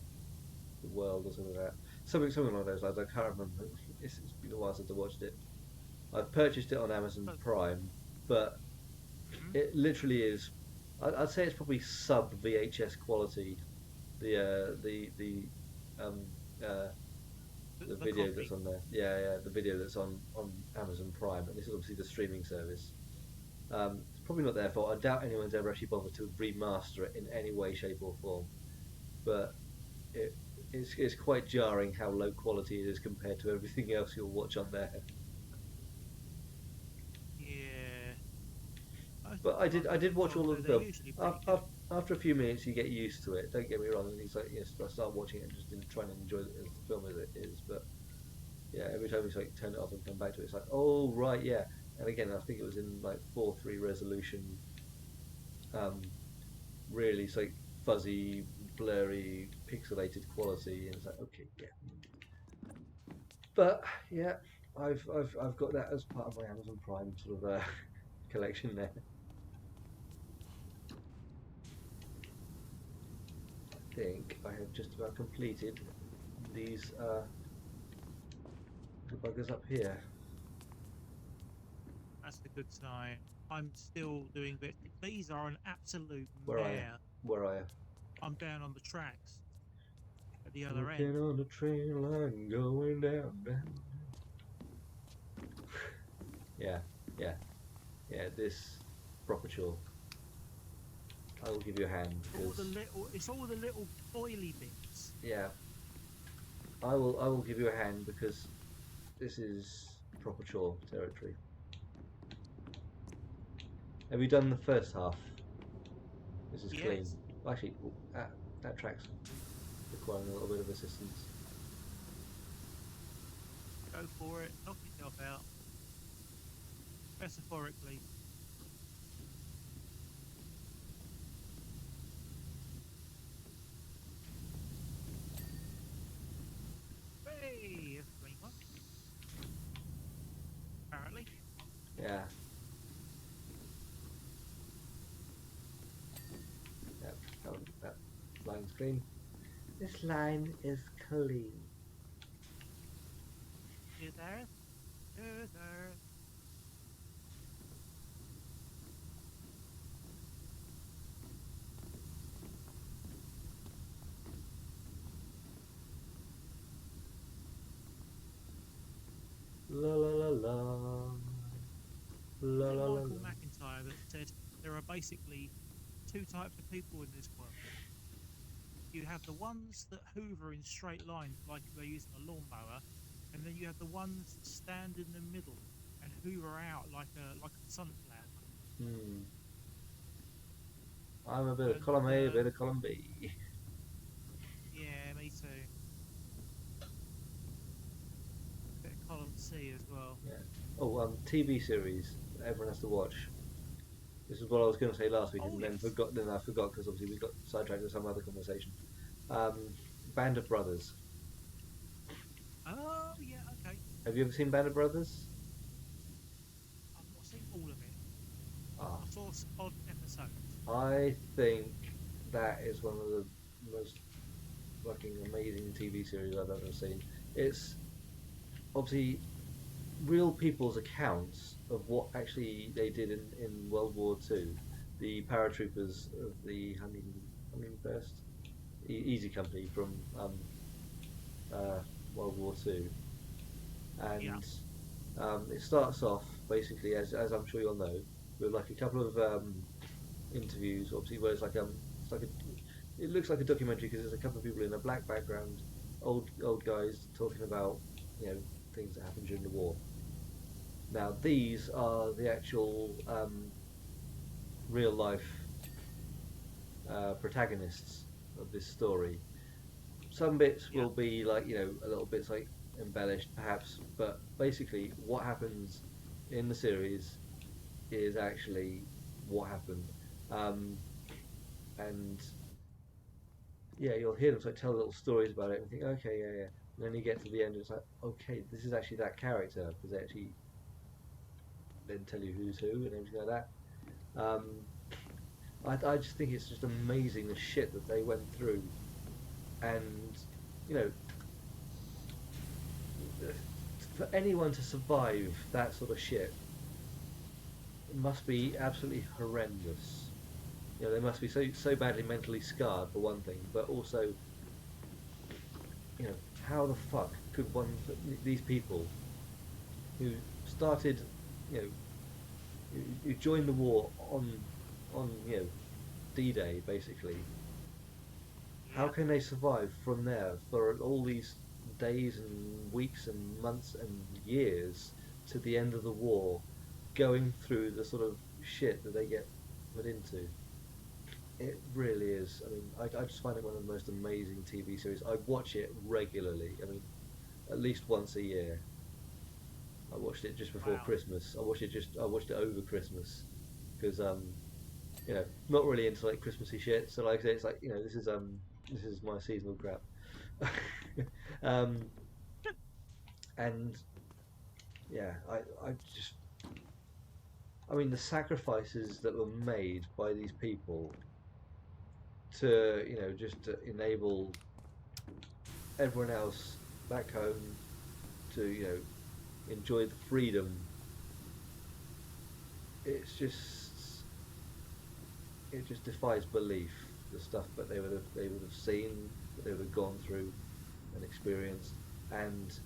the world or something like that. Something along those lines. I can't remember. It's been a while since I watched it. I've purchased it on Amazon Prime, but it literally is. I'd say it's probably sub VHS quality. The video that's on there. Yeah, the video that's on Amazon Prime, and this is obviously the streaming service. It's probably not their fault. I doubt anyone's ever actually bothered to remaster it in any way, shape, or form. But it's quite jarring how low quality it is compared to everything else you'll watch on there. Yeah. But I did watch all of the film. After a few minutes, you get used to it. Don't get me wrong. And it's like, yes, I start watching it and just trying to enjoy the film as it is. But yeah, every time you turn it off and come back to it, it's like, oh right, yeah. And again, I think it was in like 4:3 resolution. Really, it's like fuzzy, blurry, pixelated quality, and it's like, okay, yeah. But yeah, I've got that as part of my Amazon Prime sort of collection there. I think I have just about completed these the buggers up here. That's a good sign. I'm still doing bits. These are an absolute Where mare. Where are you? I'm down on the tracks at the other Looking end. on the train line, going down. Yeah. This proper chore. I will give you a hand. It's all the little oily bits. Yeah. I will give you a hand because this is proper chore territory. Have you done the first half? This is clean. Actually, that track's requiring a little bit of assistance. Go for it. Knock yourself out. Metaphorically. Yeah. Yeah. That line's clean. This line is clean. Scissors, scissors. La la la la. La Was it la la Michael la. McIntyre that said there are basically two types of people in this world? You have the ones that hoover in straight lines like they're using a lawnmower, and then you have the ones that stand in the middle and hoover out like a sunflower. Hmm. I'm a bit of And column A, a bit of column B. yeah, me too. Bit of column C as well. Yeah. Oh, TV series everyone has to watch. This is what I was going to say last week, Oh and then yes. forgot. Then I forgot because obviously we got sidetracked with some other conversation. Um, Band of Brothers. Oh yeah. Okay. Have you ever seen Band of Brothers? I've not seen all of it. Ah, I saw odd episodes. I think that is one of the most fucking amazing TV series I've ever seen. It's obviously real people's accounts of what actually they did in World War Two. The paratroopers of the Hunting First Easy Company from uh, World War Two, Yeah. and it starts off basically as I'm sure you'll know with like a couple of interviews, obviously where it's like a it looks like a documentary because there's a couple of people in a black background, old guys talking about you know things that happened during the war. Now these are the actual real life protagonists of this story. Some bits Yeah. will be like a little bits like embellished perhaps, but basically what happens in the series is actually what happened. Um, and yeah, you'll hear them like tell little stories about it and think, okay, yeah, yeah. And then you get to the end, and it's like, okay, this is actually that character because they actually then tell you who's who and everything like that. I just think it's just amazing the shit that they went through, and you know, for anyone to survive that sort of shit, it must be absolutely horrendous. You know, they must be so badly mentally scarred for one thing, but also, how the fuck could these people who started, you know, who joined the war on D-Day basically, how Yeah. can they survive from there for all these days and weeks and months and years to the end of the war, going through the sort of shit that they get put into? It really is. I mean, I just find it one of the most amazing TV series. I watch it regularly. I mean, at least once a year. I watched it just before Wow. Christmas. I watched it over Christmas because not really into like Christmassy shit. So like I say, it's like this is my seasonal crap. um, and yeah, I just I mean the sacrifices that were made by these people to just to enable everyone else back home to enjoy the freedom. It's just it just defies belief, the stuff that they would have seen, that they would have gone through and experienced, and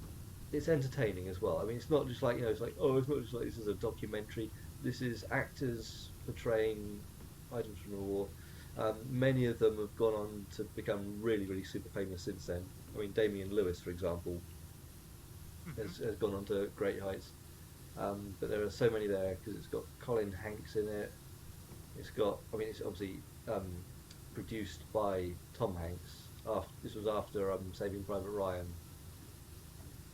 it's entertaining as well. I mean, it's not just like it's like, oh, it's not just like this is a documentary. This is actors portraying items from the war. Many of them have gone on to become really, really super famous since then. I mean, Damian Lewis, for example, Hmm. has gone on to great heights. But there are so many there because it's got Colin Hanks in it. It's got, I mean, it's obviously produced by Tom Hanks. This was after Saving Private Ryan,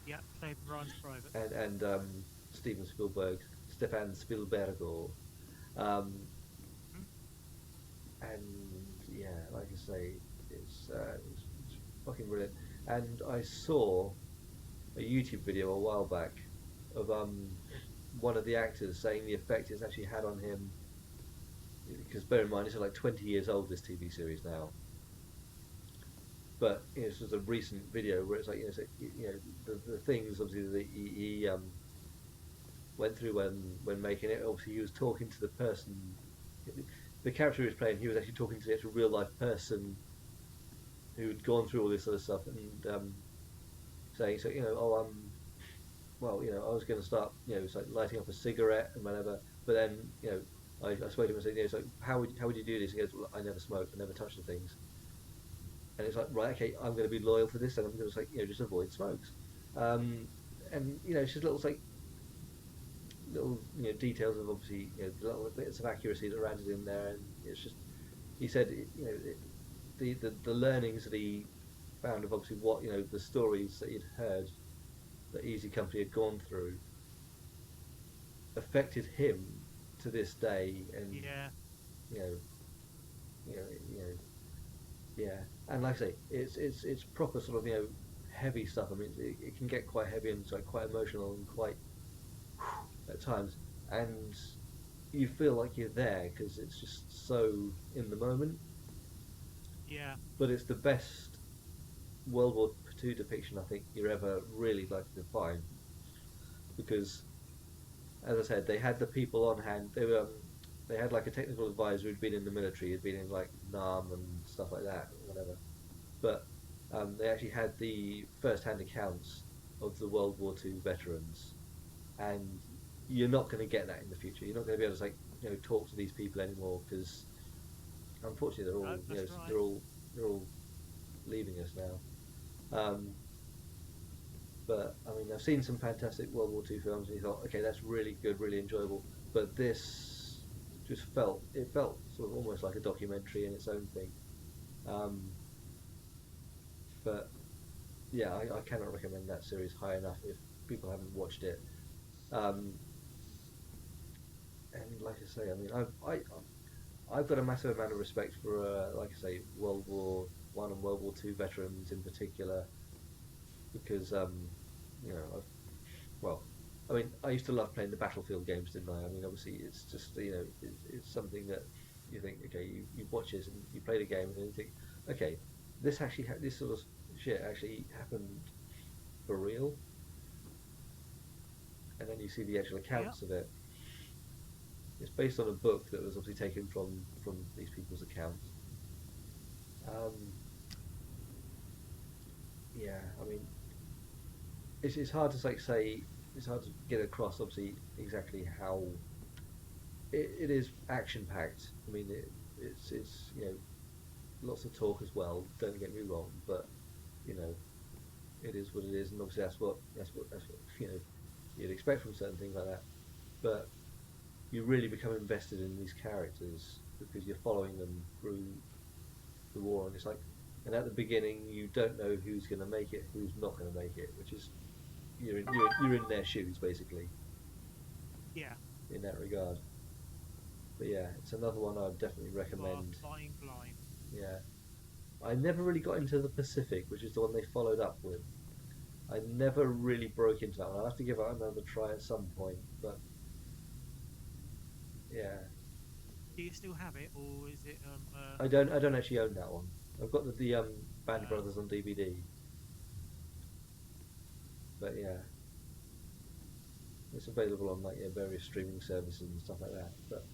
Yeah. Saving Ryan's Private. and Steven Spielberg, Stefan Spielbergo, um, Hmm. and yeah, like I say, it's fucking brilliant. And I saw a YouTube video a while back of one of the actors saying the effect it's actually had on him, because bear in mind it's like 20 years old, this TV series now, but it's just a recent video where it's like, the things obviously that he went through when making it. Obviously, he was talking to the person, the character he was playing. He was actually talking to the actual real life person who'd gone through all this other stuff, and saying, so well, I was going to start, it's like lighting up a cigarette and whatever. But then, I spoke to him and said, so how would you do this? He goes, well, I never smoked, I never touched the things. And it's like, right, okay, I'm going to be loyal to this, and I'm going to just avoid smokes. Um, and it's just little details of obviously little bits of accuracy that are added in there, and it's just he said the learnings that he found of obviously what the stories that he'd heard that Easy Company had gone through affected him to this day, and Yeah. you know you know you know yeah, and like I say, it's proper sort of heavy stuff. I mean, it can get quite heavy and it's like quite emotional and quite at times, and you feel like you're there because it's just so in the moment. Yeah. But it's the best World War II depiction I think you're ever really likely to find, because, as I said, they had the people on hand. They had like a technical advisor who'd been in the military, had been in like Nam and stuff like that, or whatever. But they actually had the first-hand accounts of the World War II veterans, and you're not going to get that in the future. You're not going to be able to talk to these people anymore because unfortunately they're No, all that's right. they're all leaving us now. Um, but I mean, I've seen some fantastic World War II films, and you thought, okay, that's really good, really enjoyable. But this just felt sort of almost like a documentary in its own thing. Um, but yeah, I cannot recommend that series high enough if people haven't watched it. Um, and like I say, I mean, I've got a massive amount of respect for, like I say, World War I and World War II veterans in particular, because I've well, I mean, I used to love playing the battlefield games, didn't I? I mean, obviously, it's just it's something that you think, okay, you watch this and you play the game and you think, okay, this sort of shit actually happened for real, and then you see the actual Yeah. accounts of it. It's based on a book that was obviously taken from these people's accounts. Um, yeah, I mean, it's hard to say. It's hard to get across, obviously, exactly how it is action packed. I mean, it's lots of talk as well. Don't get me wrong, but you know it is what it is, and obviously that's what you'd expect from certain things like that. But you really become invested in these characters because you're following them through the war, and it's like, and at the beginning you don't know who's going to make it, who's not going to make it, which is you're in their shoes basically Yeah. in that regard. But yeah, it's another one I'd definitely You are recommend. flying blind. Yeah, I never really got into the Pacific, which is the one they followed up with. I never really broke into that one. I'll have to give it another try at some point. But yeah, Do you still have it, or is it I don't actually own that one. I've got the Band of uh, Brothers on DVD. But yeah, it's available on like various streaming services and stuff like that. But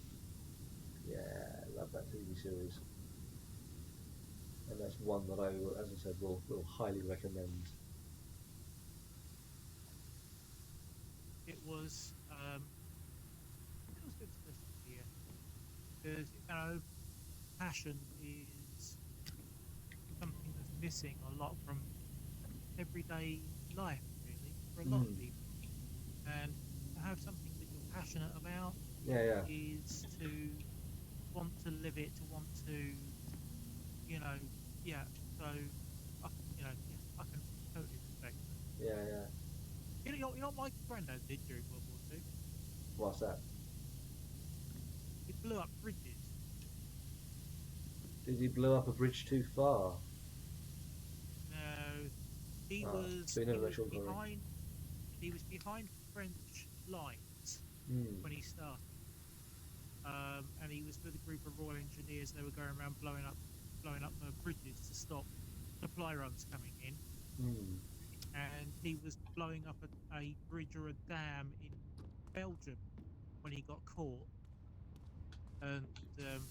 yeah, I love that TV series, and that's one that I, as I said, will highly recommend. it was it was good to listen to you because passion is something that's missing a lot from everyday life, really, for a lot of Mm. people. And to have something that you're passionate about Yeah, yeah, is to want to live it, to want to, you know, yeah. So, yeah, I can totally respect that. yeah, yeah. You know what my granddad did during World War Two? What's that? He blew up bridges. Did he blow up a bridge too far? No, he Ah, was so he he never was mentioned me. behind he was behind French lines, Mm. when he started. And he was with a group of Royal Engineers. They were going around blowing up bridges to stop supply runs coming in. Mm. And he was blowing up a bridge or a dam in Belgium when he got caught, and um,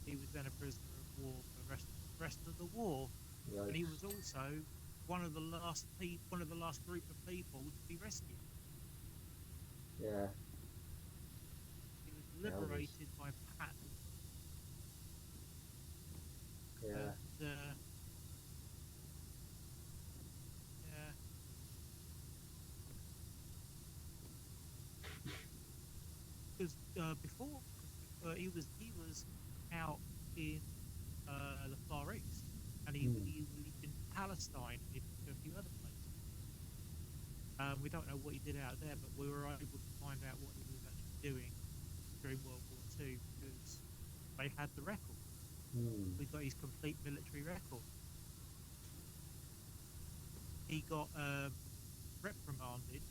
he was then a prisoner of war for the rest of the war. And he was Yikes. also one of the last group of people to be rescued. Yeah. He was Yowzers. liberated by patent, Yeah. and yeah, because before he was out in the Far East, and Mm. he lived in Palestine and a few other places. We don't know what he did out there, but we were able to find out what he was actually doing during World War II because they had the record. Mm. We got his complete military record. He got reprimanded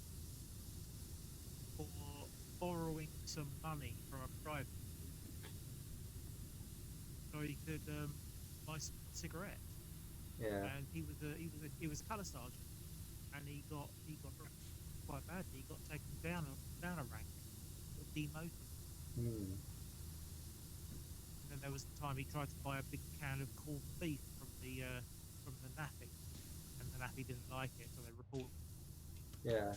for borrowing some money from a private so he could buy some cigarettes. Yeah. And he was a colour sergeant, and he got reprimanded quite badly. He got taken down a rank, got demoted. Mm. And then there was the time he tried to buy a big can of corned beef from the nappy, and the nappy didn't like it, so they reported. Yeah.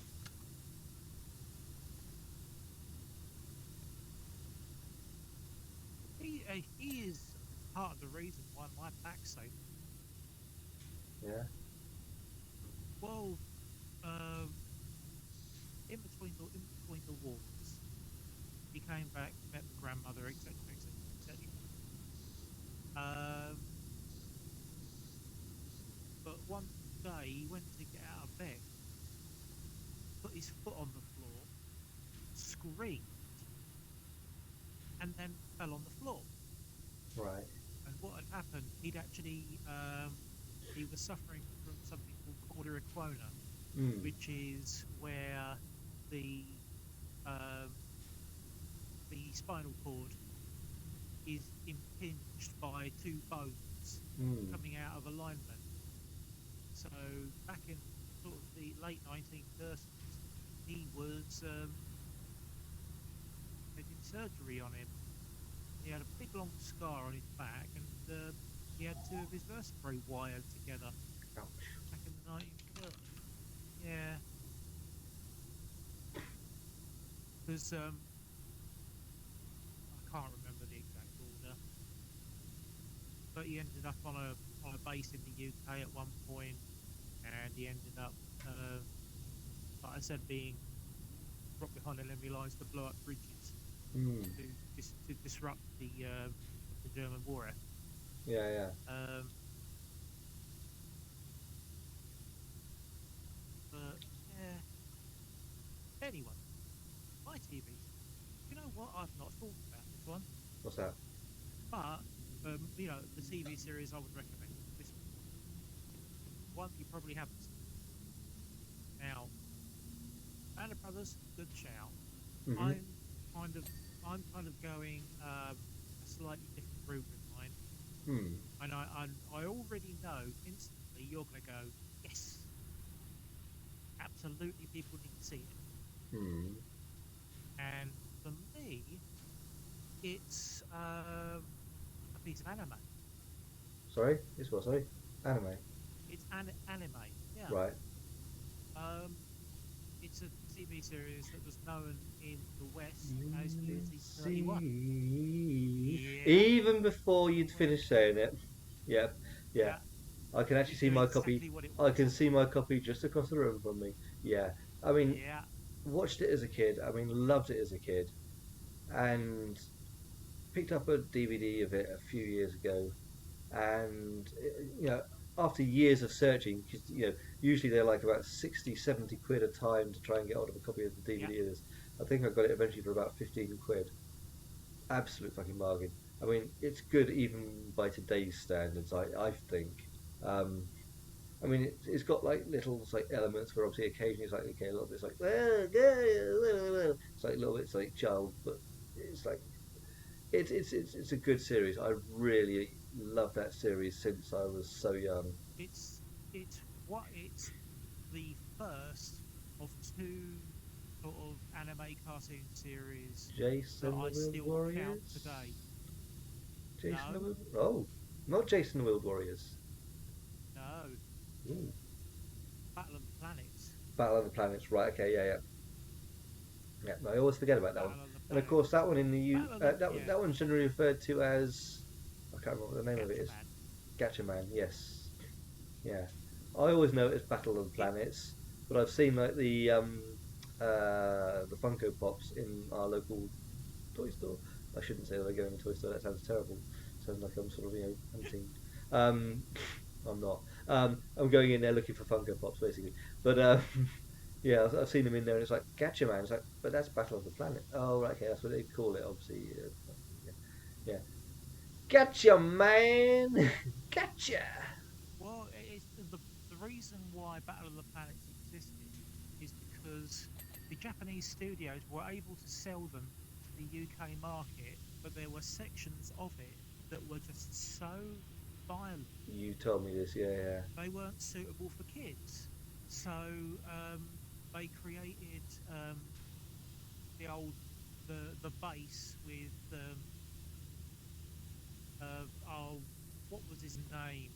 He is part of the reason why my back's so Yeah. well. Um, in between the wars, he came back, met my grandmother, etc., etc., etc. Um, but one day he went to get out of bed, put his foot on the floor, screamed, and then fell on the floor. Right. And what had happened, he was suffering from something called cauda, Mm. which is where the um, the spinal cord is impinged by two bones Mm. coming out of alignment. So back in sort of the late 1930s, he was they did surgery on him. He had a big long scar on his back, and he had two of his vertebrae wired together Ouch. back in the 1930s. Yeah, because I can't remember the exact order, but he ended up on a base in the UK at one point, and he ended up, like I said, being brought behind enemy lines to blow up bridges Mm. to disrupt the German war effort. Yeah. Yeah. Um, but yeah, anyway, my TV. You know what? I've not thought about this one, What's that? but the TV series I would recommend this one you probably haven't seen. Now, Band of Brothers, good shout. Mm-hmm. I'm kind of I'm kind of going a slightly different route with mine, Mm. and I already know instantly you're going to go yes, absolutely, people need to see it. Mm. And for me, it's a piece of anime. Sorry? It's what? Sorry? Anime. It's anime, yeah. Right. Um, it's a TV series that was known in the West as You Duty 31. see. Yeah, Even before you'd finished saying it. Yep. Yeah. yeah, I can actually you see knew my copy. exactly what it I was. can see my copy just across the room from me. Yeah. I mean, Yeah, watched it as a kid. I mean, loved it as a kid. And picked up a DVD of it a few years ago. And, after years of searching, because, usually they're like about 60, 70 quid a time to try and get hold of a copy of the yeah, DVD of this. I think I got it eventually for about 15 quid. Absolute fucking bargain. I mean, it's good even by today's standards, I think. Um, I mean, it's got like little like elements where obviously occasionally it's like okay, a little bit like it's like a little bit like child, but it's like it's a good series. I really love that series since I was so young. It's it's the first of two sort of anime cartoon series that Jason the I Wheeled still count Warriors. today. Jason the No, Wheeled. Oh, not Jason the Wheeled Warriors. no, Ooh. Battle of the Planets. Battle of the Planets. Right. Okay. Yeah. Yeah. Yeah. No, I always forget about that one. Battle of the And of course, Planets. that one in the U. Battle of the That yeah, that one's generally referred to as I can't remember what the name of it is. Gatchaman. Gatchaman. Yes. Yeah. I always know it's Battle of the It Planets, but I've seen like the Funko Pops in our local toy store. I shouldn't say that I go in a toy store. That sounds terrible. Sounds like I'm sort of hunting. Um, I'm not. I'm going in there looking for Funko Pops basically. But yeah, I've seen them in there, and it's like Gotcha Man. It's like, but that's Battle of the Planet. Oh, right, okay, that's what they call it. Obviously, yeah, yeah. Gotcha, man. Gotcha. well, it's the reason why Battle of the Planets existed is because the Japanese studios were able to sell them to the UK market, but there were sections of it that were just so violent You told me this. Yeah, yeah. they weren't suitable for kids. So they created the old the base with oh what was his name?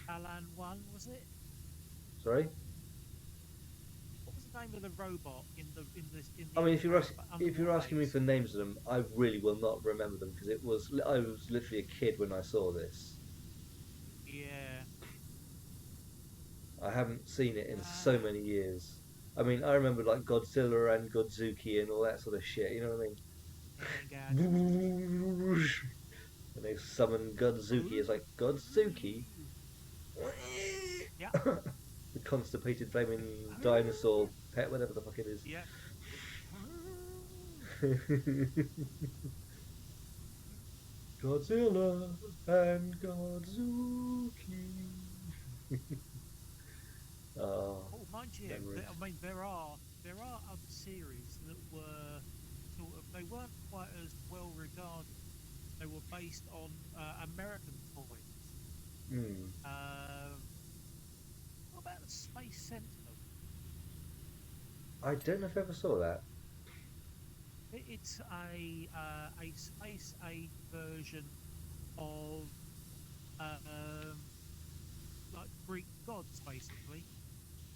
Alan 1 was it? Sorry. What was the name of the robot in I the mean, if you're underwater asking me base? for names of them, I really will not remember them because I was literally a kid when I saw this. Yeah. I haven't seen it in so Uh, many years. I mean, I remember like Godzilla and Godzuki and all that sort of shit. You know what I and mean? When they summon Godzuki, it's like Godzuki, yeah. the constipated flaming dinosaur pet, whatever the fuck it is. Yeah. Godzilla and Godzuki. Oh, Oh, mind you, memories. I mean there are other series that were sort of they weren't quite as well regarded. They were based on American toys. Hmm. Um, what about the Space Sentinel? I don't know if I ever saw that. It's a space age version of um, like Greek gods, basically.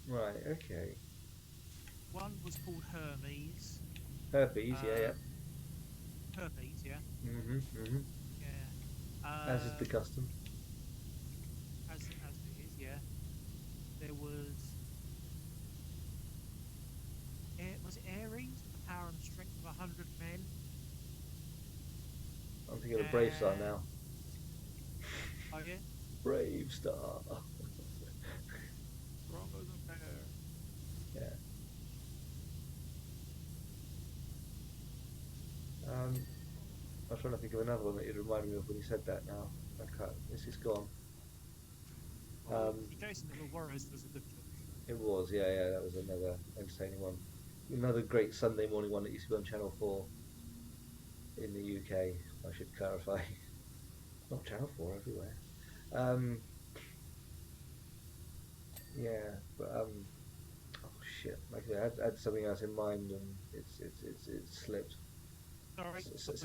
Right. Okay. One was called Hermes. Herpes. Yeah. Yeah. Um, Herpes, yeah, Mhm. Mhm. yeah. As is the custom. As it is, yeah. There was was it Ares with the power and strength of 100 men, I'm thinking of Brave Star and now. oh yeah, Brave Star. strong as a bear. Yeah. Um, I was trying to think of another one that you'd remind me of when you said that. Now I can't. This is gone. Well, Um, obviously, Jason the Warriors was a good choice. it was. Yeah. Yeah. That was another entertaining one. Another great Sunday morning one that used to be on Channel 4 in the UK. I should clarify. Not Channel 4 everywhere. Um, yeah. But oh shit. Like I had something else in mind and it's slipped. Sorry, I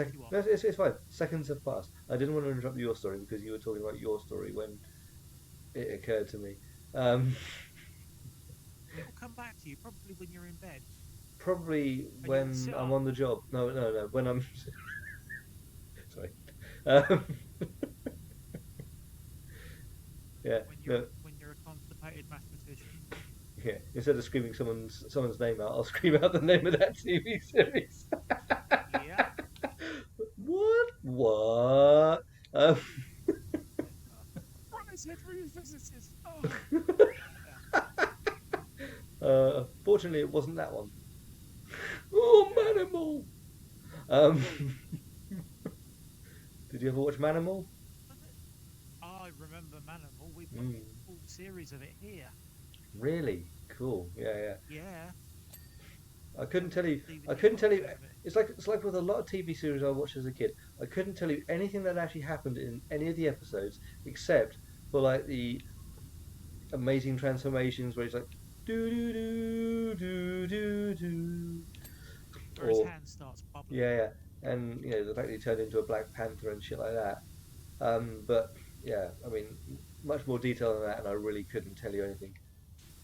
put you off. No, it's fine. Seconds have passed. I didn't want to interrupt your story because you were talking about your story when it occurred to me. Um, It'll come back to you probably when you're in bed, probably and you'll when sit I'm up on the job. No, no, no. When I'm sorry. Um, yeah, no, when you're a constipated mathematician. yeah. Instead of screaming someone's name out, I'll scream out the name of that TV series. Yeah. What? What? Um, Right, Henry physicist. Oh, yeah. fortunately, it wasn't that one. Oh, Yeah. Manimal! Um, did you ever watch Manimal? Was it? I remember Manimal. We put Mm. full series of it here. Really cool. Yeah, yeah. Yeah, I I couldn't got tell you. I DVD couldn't tell copies you. of it. It's like with a lot of TV series I watched as a kid. I couldn't tell you anything that actually happened in any of the episodes except for like the amazing transformations where it's like do do do do do do, Where his or hand starts bubbling. yeah, yeah, and the fact that he turned into a Black Panther and shit like that. But yeah, I mean, much more detail than that, and I really couldn't tell you anything.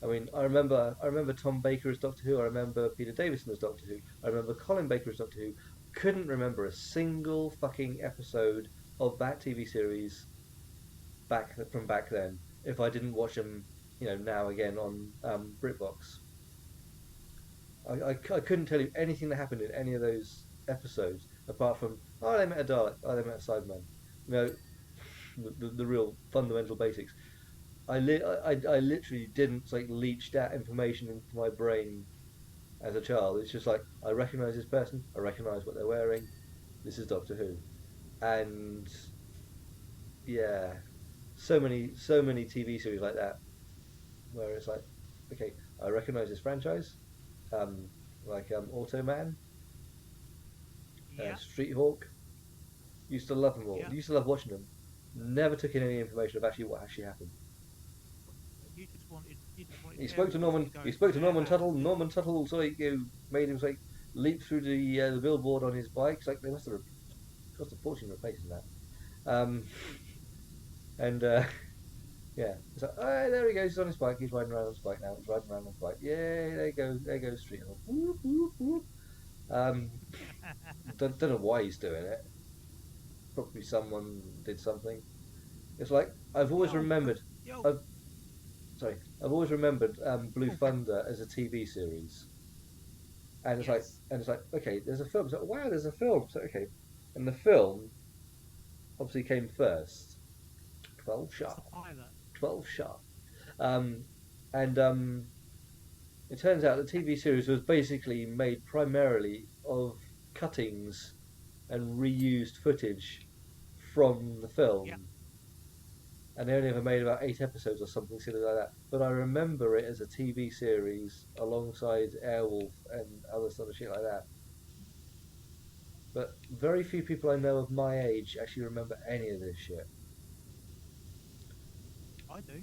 I mean, I remember Tom Baker as Doctor Who. I remember Peter Davison as Doctor Who. I remember Colin Baker as Doctor Who. Couldn't remember a single fucking episode of that TV series back then if I didn't watch them, now again on BritBox. I couldn't tell you anything that happened in any of those episodes apart from they met a Dalek, they met a Cyberman. You know, the real fundamental basics. I literally didn't like leach that information into my brain as a child. It's just like I recognise this person, I recognise what they're wearing. This is Doctor Who, and yeah, so many TV series like that where it's like, okay, I recognise this franchise, um, like Automan, Yeah, Street Hawk. Used to love them all. yeah. Used to love watching them. Never took in any information of actually what actually happened. You just wanted He spoke to characters to Norman. go He through spoke to their Norman Tuttle. hands. Norman Tuttle sort of made him like leap through the billboard on his bike. It's like they must have cost a fortune replacing that. Um, and yeah, it's like there he goes. He's on his bike. He's riding around on his bike now. He's riding around on his bike. Yay! There goes Street Hawk. Whoop, whoop, whoop. Um, don't know why he's doing it. Probably someone did something. It's like I've the always old, remembered. the old. I've sorry. I've always remembered Blue Oh, okay. Thunder as a TV series. And Yes. it's like okay, there's a film. So wow, there's a film. So okay, and the film obviously came first. 12 That's the sharp. pilot. 12 sharp. Um, and it turns out the TV series was basically made primarily of cuttings and reused footage from the Yeah. film. And they only ever made about 8 episodes or something silly like that. But I remember it as a TV series alongside Airwolf and other sort of shit like that. But very few people I know of my age actually remember any of this shit. I do.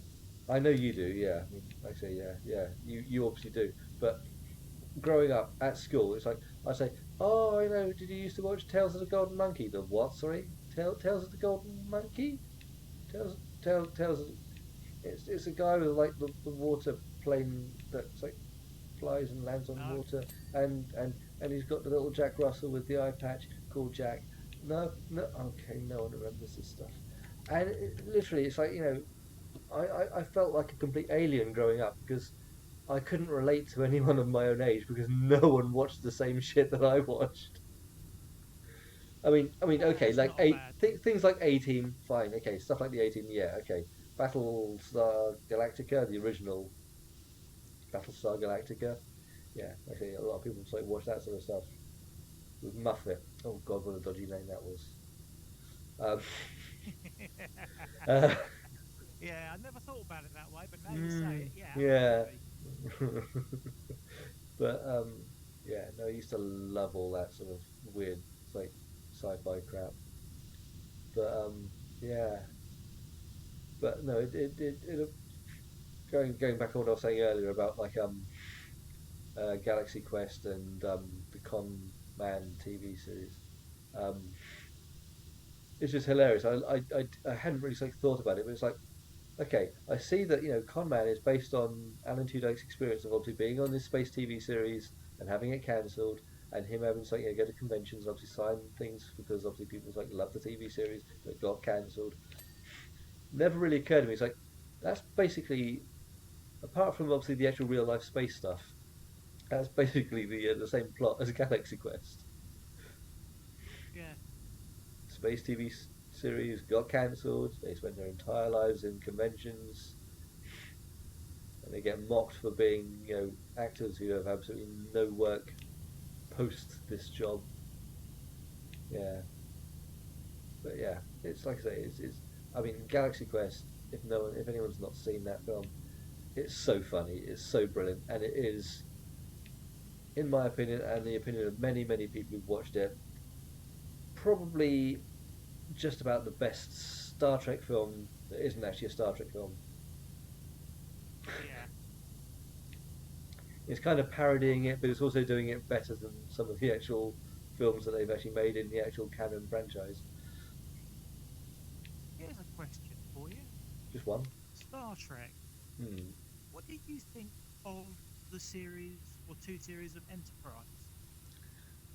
I know you do, yeah. I mean, like I say, yeah, yeah. You obviously do. But growing up at school, it's like I say, oh, did you used to watch Tales of the Golden Monkey? The what? Sorry, Tales of the Golden Monkey? Tales. It's a guy with like the water plane that's like flies and lands on No. water, and he's got the little Jack Russell with the eye patch called Jack. No, no, okay, no one remembers this stuff. And literally, it's like I felt like a complete alien growing up because I couldn't relate to anyone of my own age because no one watched the same shit that I watched. Okay, That's like not a bad thing. things like A-Team, fine, okay, stuff like the A-Team, yeah, okay. Battlestar Galactica, the original Battlestar Galactica, yeah, actually a lot of people like watch that sort of stuff. With Muffet, oh god, what a dodgy name that was. Um, uh, Yeah, I never thought about it that way, but now you say it, yeah, yeah. absolutely. But yeah, no, I used to love all that sort of weird, like sci-fi crap. But yeah, but no, going back to what I was saying earlier about like Galaxy Quest and the Con Man TV series. Um, it's just hilarious. I hadn't really like thought about it, but it's like okay, I see that Con Man is based on Alan Tudyk's experience of obviously being on this space TV series and having it cancelled, and him having to like go to conventions, and obviously sign things because obviously people like love the TV series that got cancelled. Never really occurred to me. It's like that's basically apart from obviously the actual real life space stuff. That's basically the same plot as Galaxy Quest. Yeah. Space TV series got cancelled. They spend their entire lives in conventions, and they get mocked for being, actors who have absolutely no work post this job. Yeah, but yeah, it's like I say, I mean, Galaxy Quest if anyone's not seen that film, it's so funny, it's so brilliant, and it is, in my opinion, and the opinion of many many people who've watched it, probably just about the best Star Trek film that isn't actually a Star Trek film. Yeah. It's kind of parodying it, but it's also doing it better than some of the actual films that they've actually made in the actual canon franchise. Here's a question for you. Just one. Star Trek. Hmm. What did you think of the series or two series of Enterprise?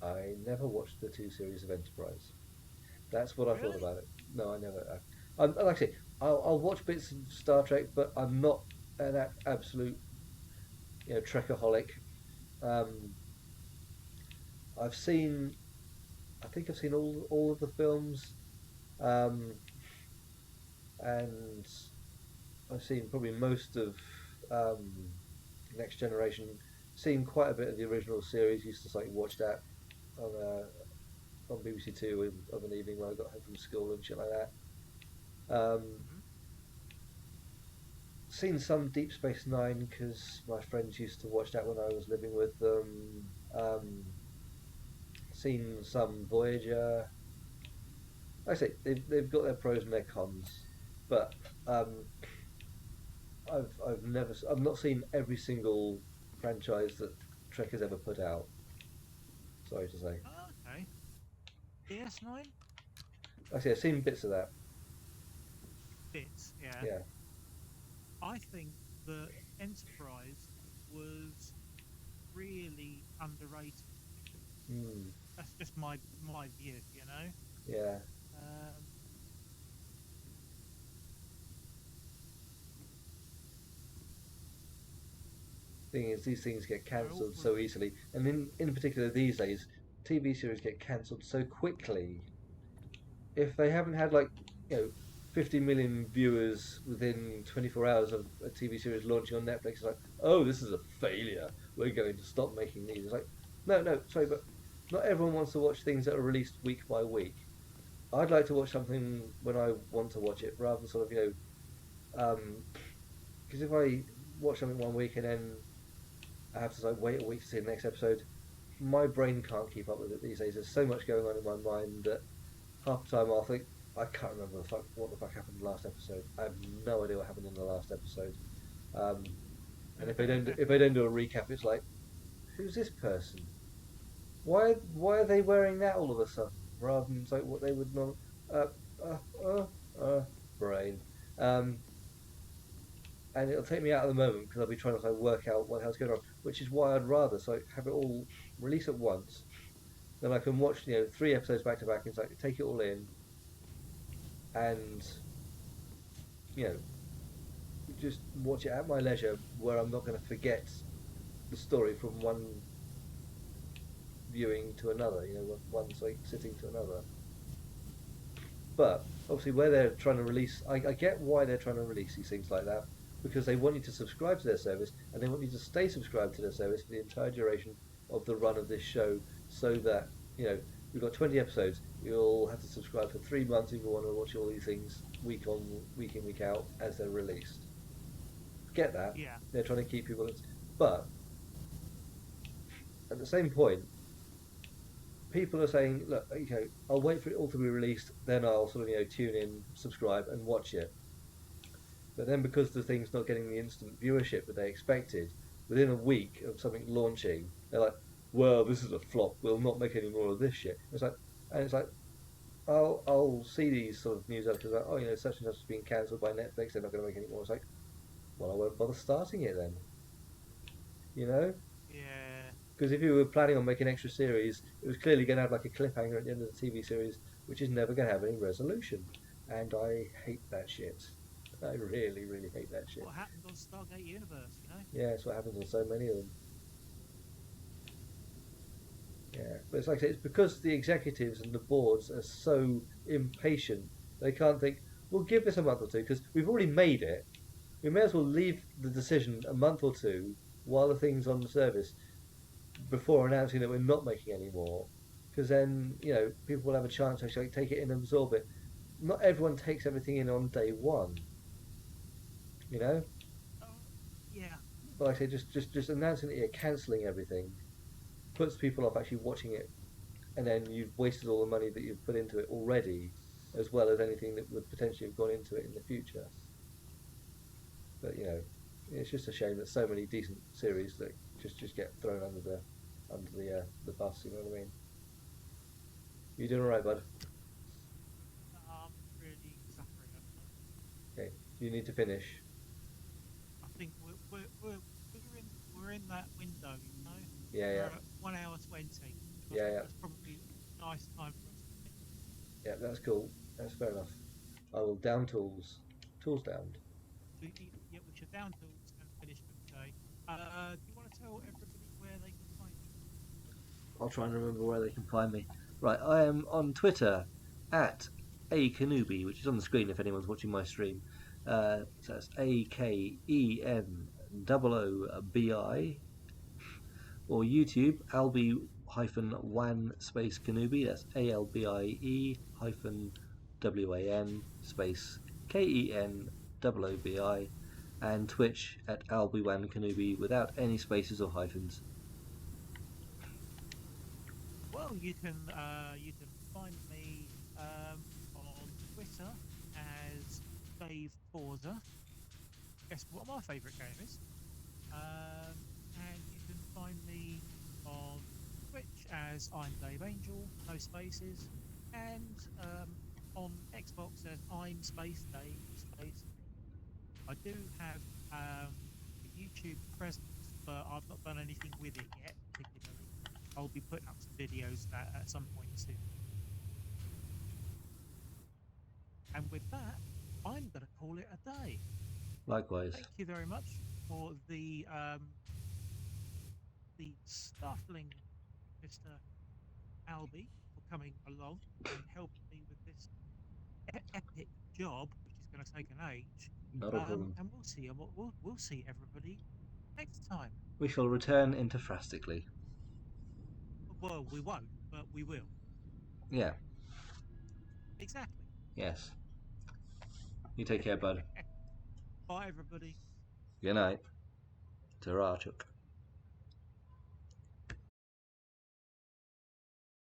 I never watched the two series of Enterprise. That's what I thought Really? about it. No, I never. Like I say, I'll watch bits of Star Trek, but I'm not an absolute Trekaholic. Um, I've seen, I think I've seen all of the films, um, and I've seen probably most of um, Next Generation. Seen quite a bit of the original series. Used to like watch that on BBC Two of an evening when I got home from school and shit like that. Um, Hmm. Seen some Deep Space Nine because my friends used to watch that when I was living with them. Um, Seen some Voyager. Like I say they've got their pros and their cons, but um, I've not seen every single franchise that Trek has ever put out. Sorry to say. Okay. DS9 Like I say I've seen bits of that. bits. Yeah. Yeah. I think that Enterprise was really underrated. Hmm. That's just my view, you know. Yeah. Um, Thing is, these things get they're all cancelled so easily, and in particular these days, TV series get cancelled so quickly. If they haven't had like you know 50 million viewers within 24 hours of a TV series launching on Netflix, it's like, oh, this is a failure. We're going to stop making these. It's like, no, no, sorry, but not everyone wants to watch things that are released week by week. I'd like to watch something when I want to watch it, rather than sort of because if I watch something one week and then I have to like wait a week to see the next episode, my brain can't keep up with it these days. There's so much going on in my mind that half the time I'll think I can't remember what the fuck happened in the last episode. I have no idea what happened in the last episode. Um, and if they don't do a recap, it's like, who's this person? Why are they wearing that all of a sudden rather than like what they would not? Uh, uh, uh, Brain. Um, and it'll take me out of the moment because I'll be trying to like, work out what the hell's going on, which is why I'd rather so have it all release at once. Then I can watch three episodes back to back and like take it all in and you know just watch it at my leisure where I'm not going to forget the story from one viewing to another. One like sitting to another. But obviously, where they're trying to release, I get why they're trying to release these things like that because they want you to subscribe to their service and they want you to stay subscribed to their service for the entire duration of the run of this show, so that we've got 20 episodes. You'll have to subscribe for 3 months if you want to watch all these things week on, week in, week out as they're released. Get that? yeah. They're trying to keep people, but at the same point, people are saying, look, I'll wait for it all to be released, then I'll sort of tune in, subscribe, and watch it. But then because the thing's not getting the instant viewership that they expected, within a week of something launching, they're like, well, this is a flop. We'll not make any more of this shit. It's like I'll see these sort of news articles like, oh, such and such has been cancelled by Netflix. They're not going to make any more. It's like, well, I won't bother starting it then. You know. Yeah. Because if you were planning on making extra series, it was clearly going to have like a cliffhanger at the end of the TV series, which is never going to have any resolution. And I hate that shit. I really, really hate that shit. What happened on Stargate Universe? You know. Yeah, it's what happens on so many of them. Yeah, but it's like I say, it's because the executives and the boards are so impatient. They can't think, we'll give this a month or two because we've already made it. We may as well leave the decision a month or two while the thing's on the service before announcing that we're not making any more. Because then, people will have a chance to actually take it in and absorb it. Not everyone takes everything in on day one. You know, Oh, yeah. but like I say, just announcing that you're cancelling everything puts people off actually watching it, and then you've wasted all the money that you've put into it already, as well as anything that would potentially have gone into it in the future. But it's just a shame that so many decent series that just get thrown under the bus. You know what I mean? You doing all right, bud? I'm really suffering at the moment. Okay, you need to finish. I think we're in that window, you know. Yeah, We're yeah, at 1 hour 20. I yeah, think yeah, it's probably a nice time for us to finish. yeah. That's cool. That's fair enough. I will down tools. Tools downed. Yeah, we should down tools and finish for today. Do you want to tell everybody where they can find you? I'll try and remember where they can find me. Right, I am on Twitter at Akanubi, which is on the screen if anyone's watching my stream. So that's AKENOOBI, or YouTube Albie-Wan space Kanubi. That's ALBIE hyphen WAN space KENOOBI, and Twitch at Albie-Wan Kanubi without any spaces or hyphens. Well, you can find me on Twitter as Dave Forza. Guess what my favourite game is? And you can find me on Twitch as I'm Dave Angel, no spaces, and on Xbox as I'm Space Dave Space. I do have a YouTube presence, but I've not done anything with it yet, particularly. I'll be putting up some videos at some point soon. And with that, I'm going to call it a day. Likewise. Thank you very much for the startling Mr. Albie for coming along and helping me with this epic job, which is going to take an age. Not a problem. And we'll see. We'll see everybody next time. We shall return enthusiastically. Well, we won't, but we will. Yeah, Exactly. yes. You take care, bud. Bye, everybody. Good night. Ta-ra, Chuck.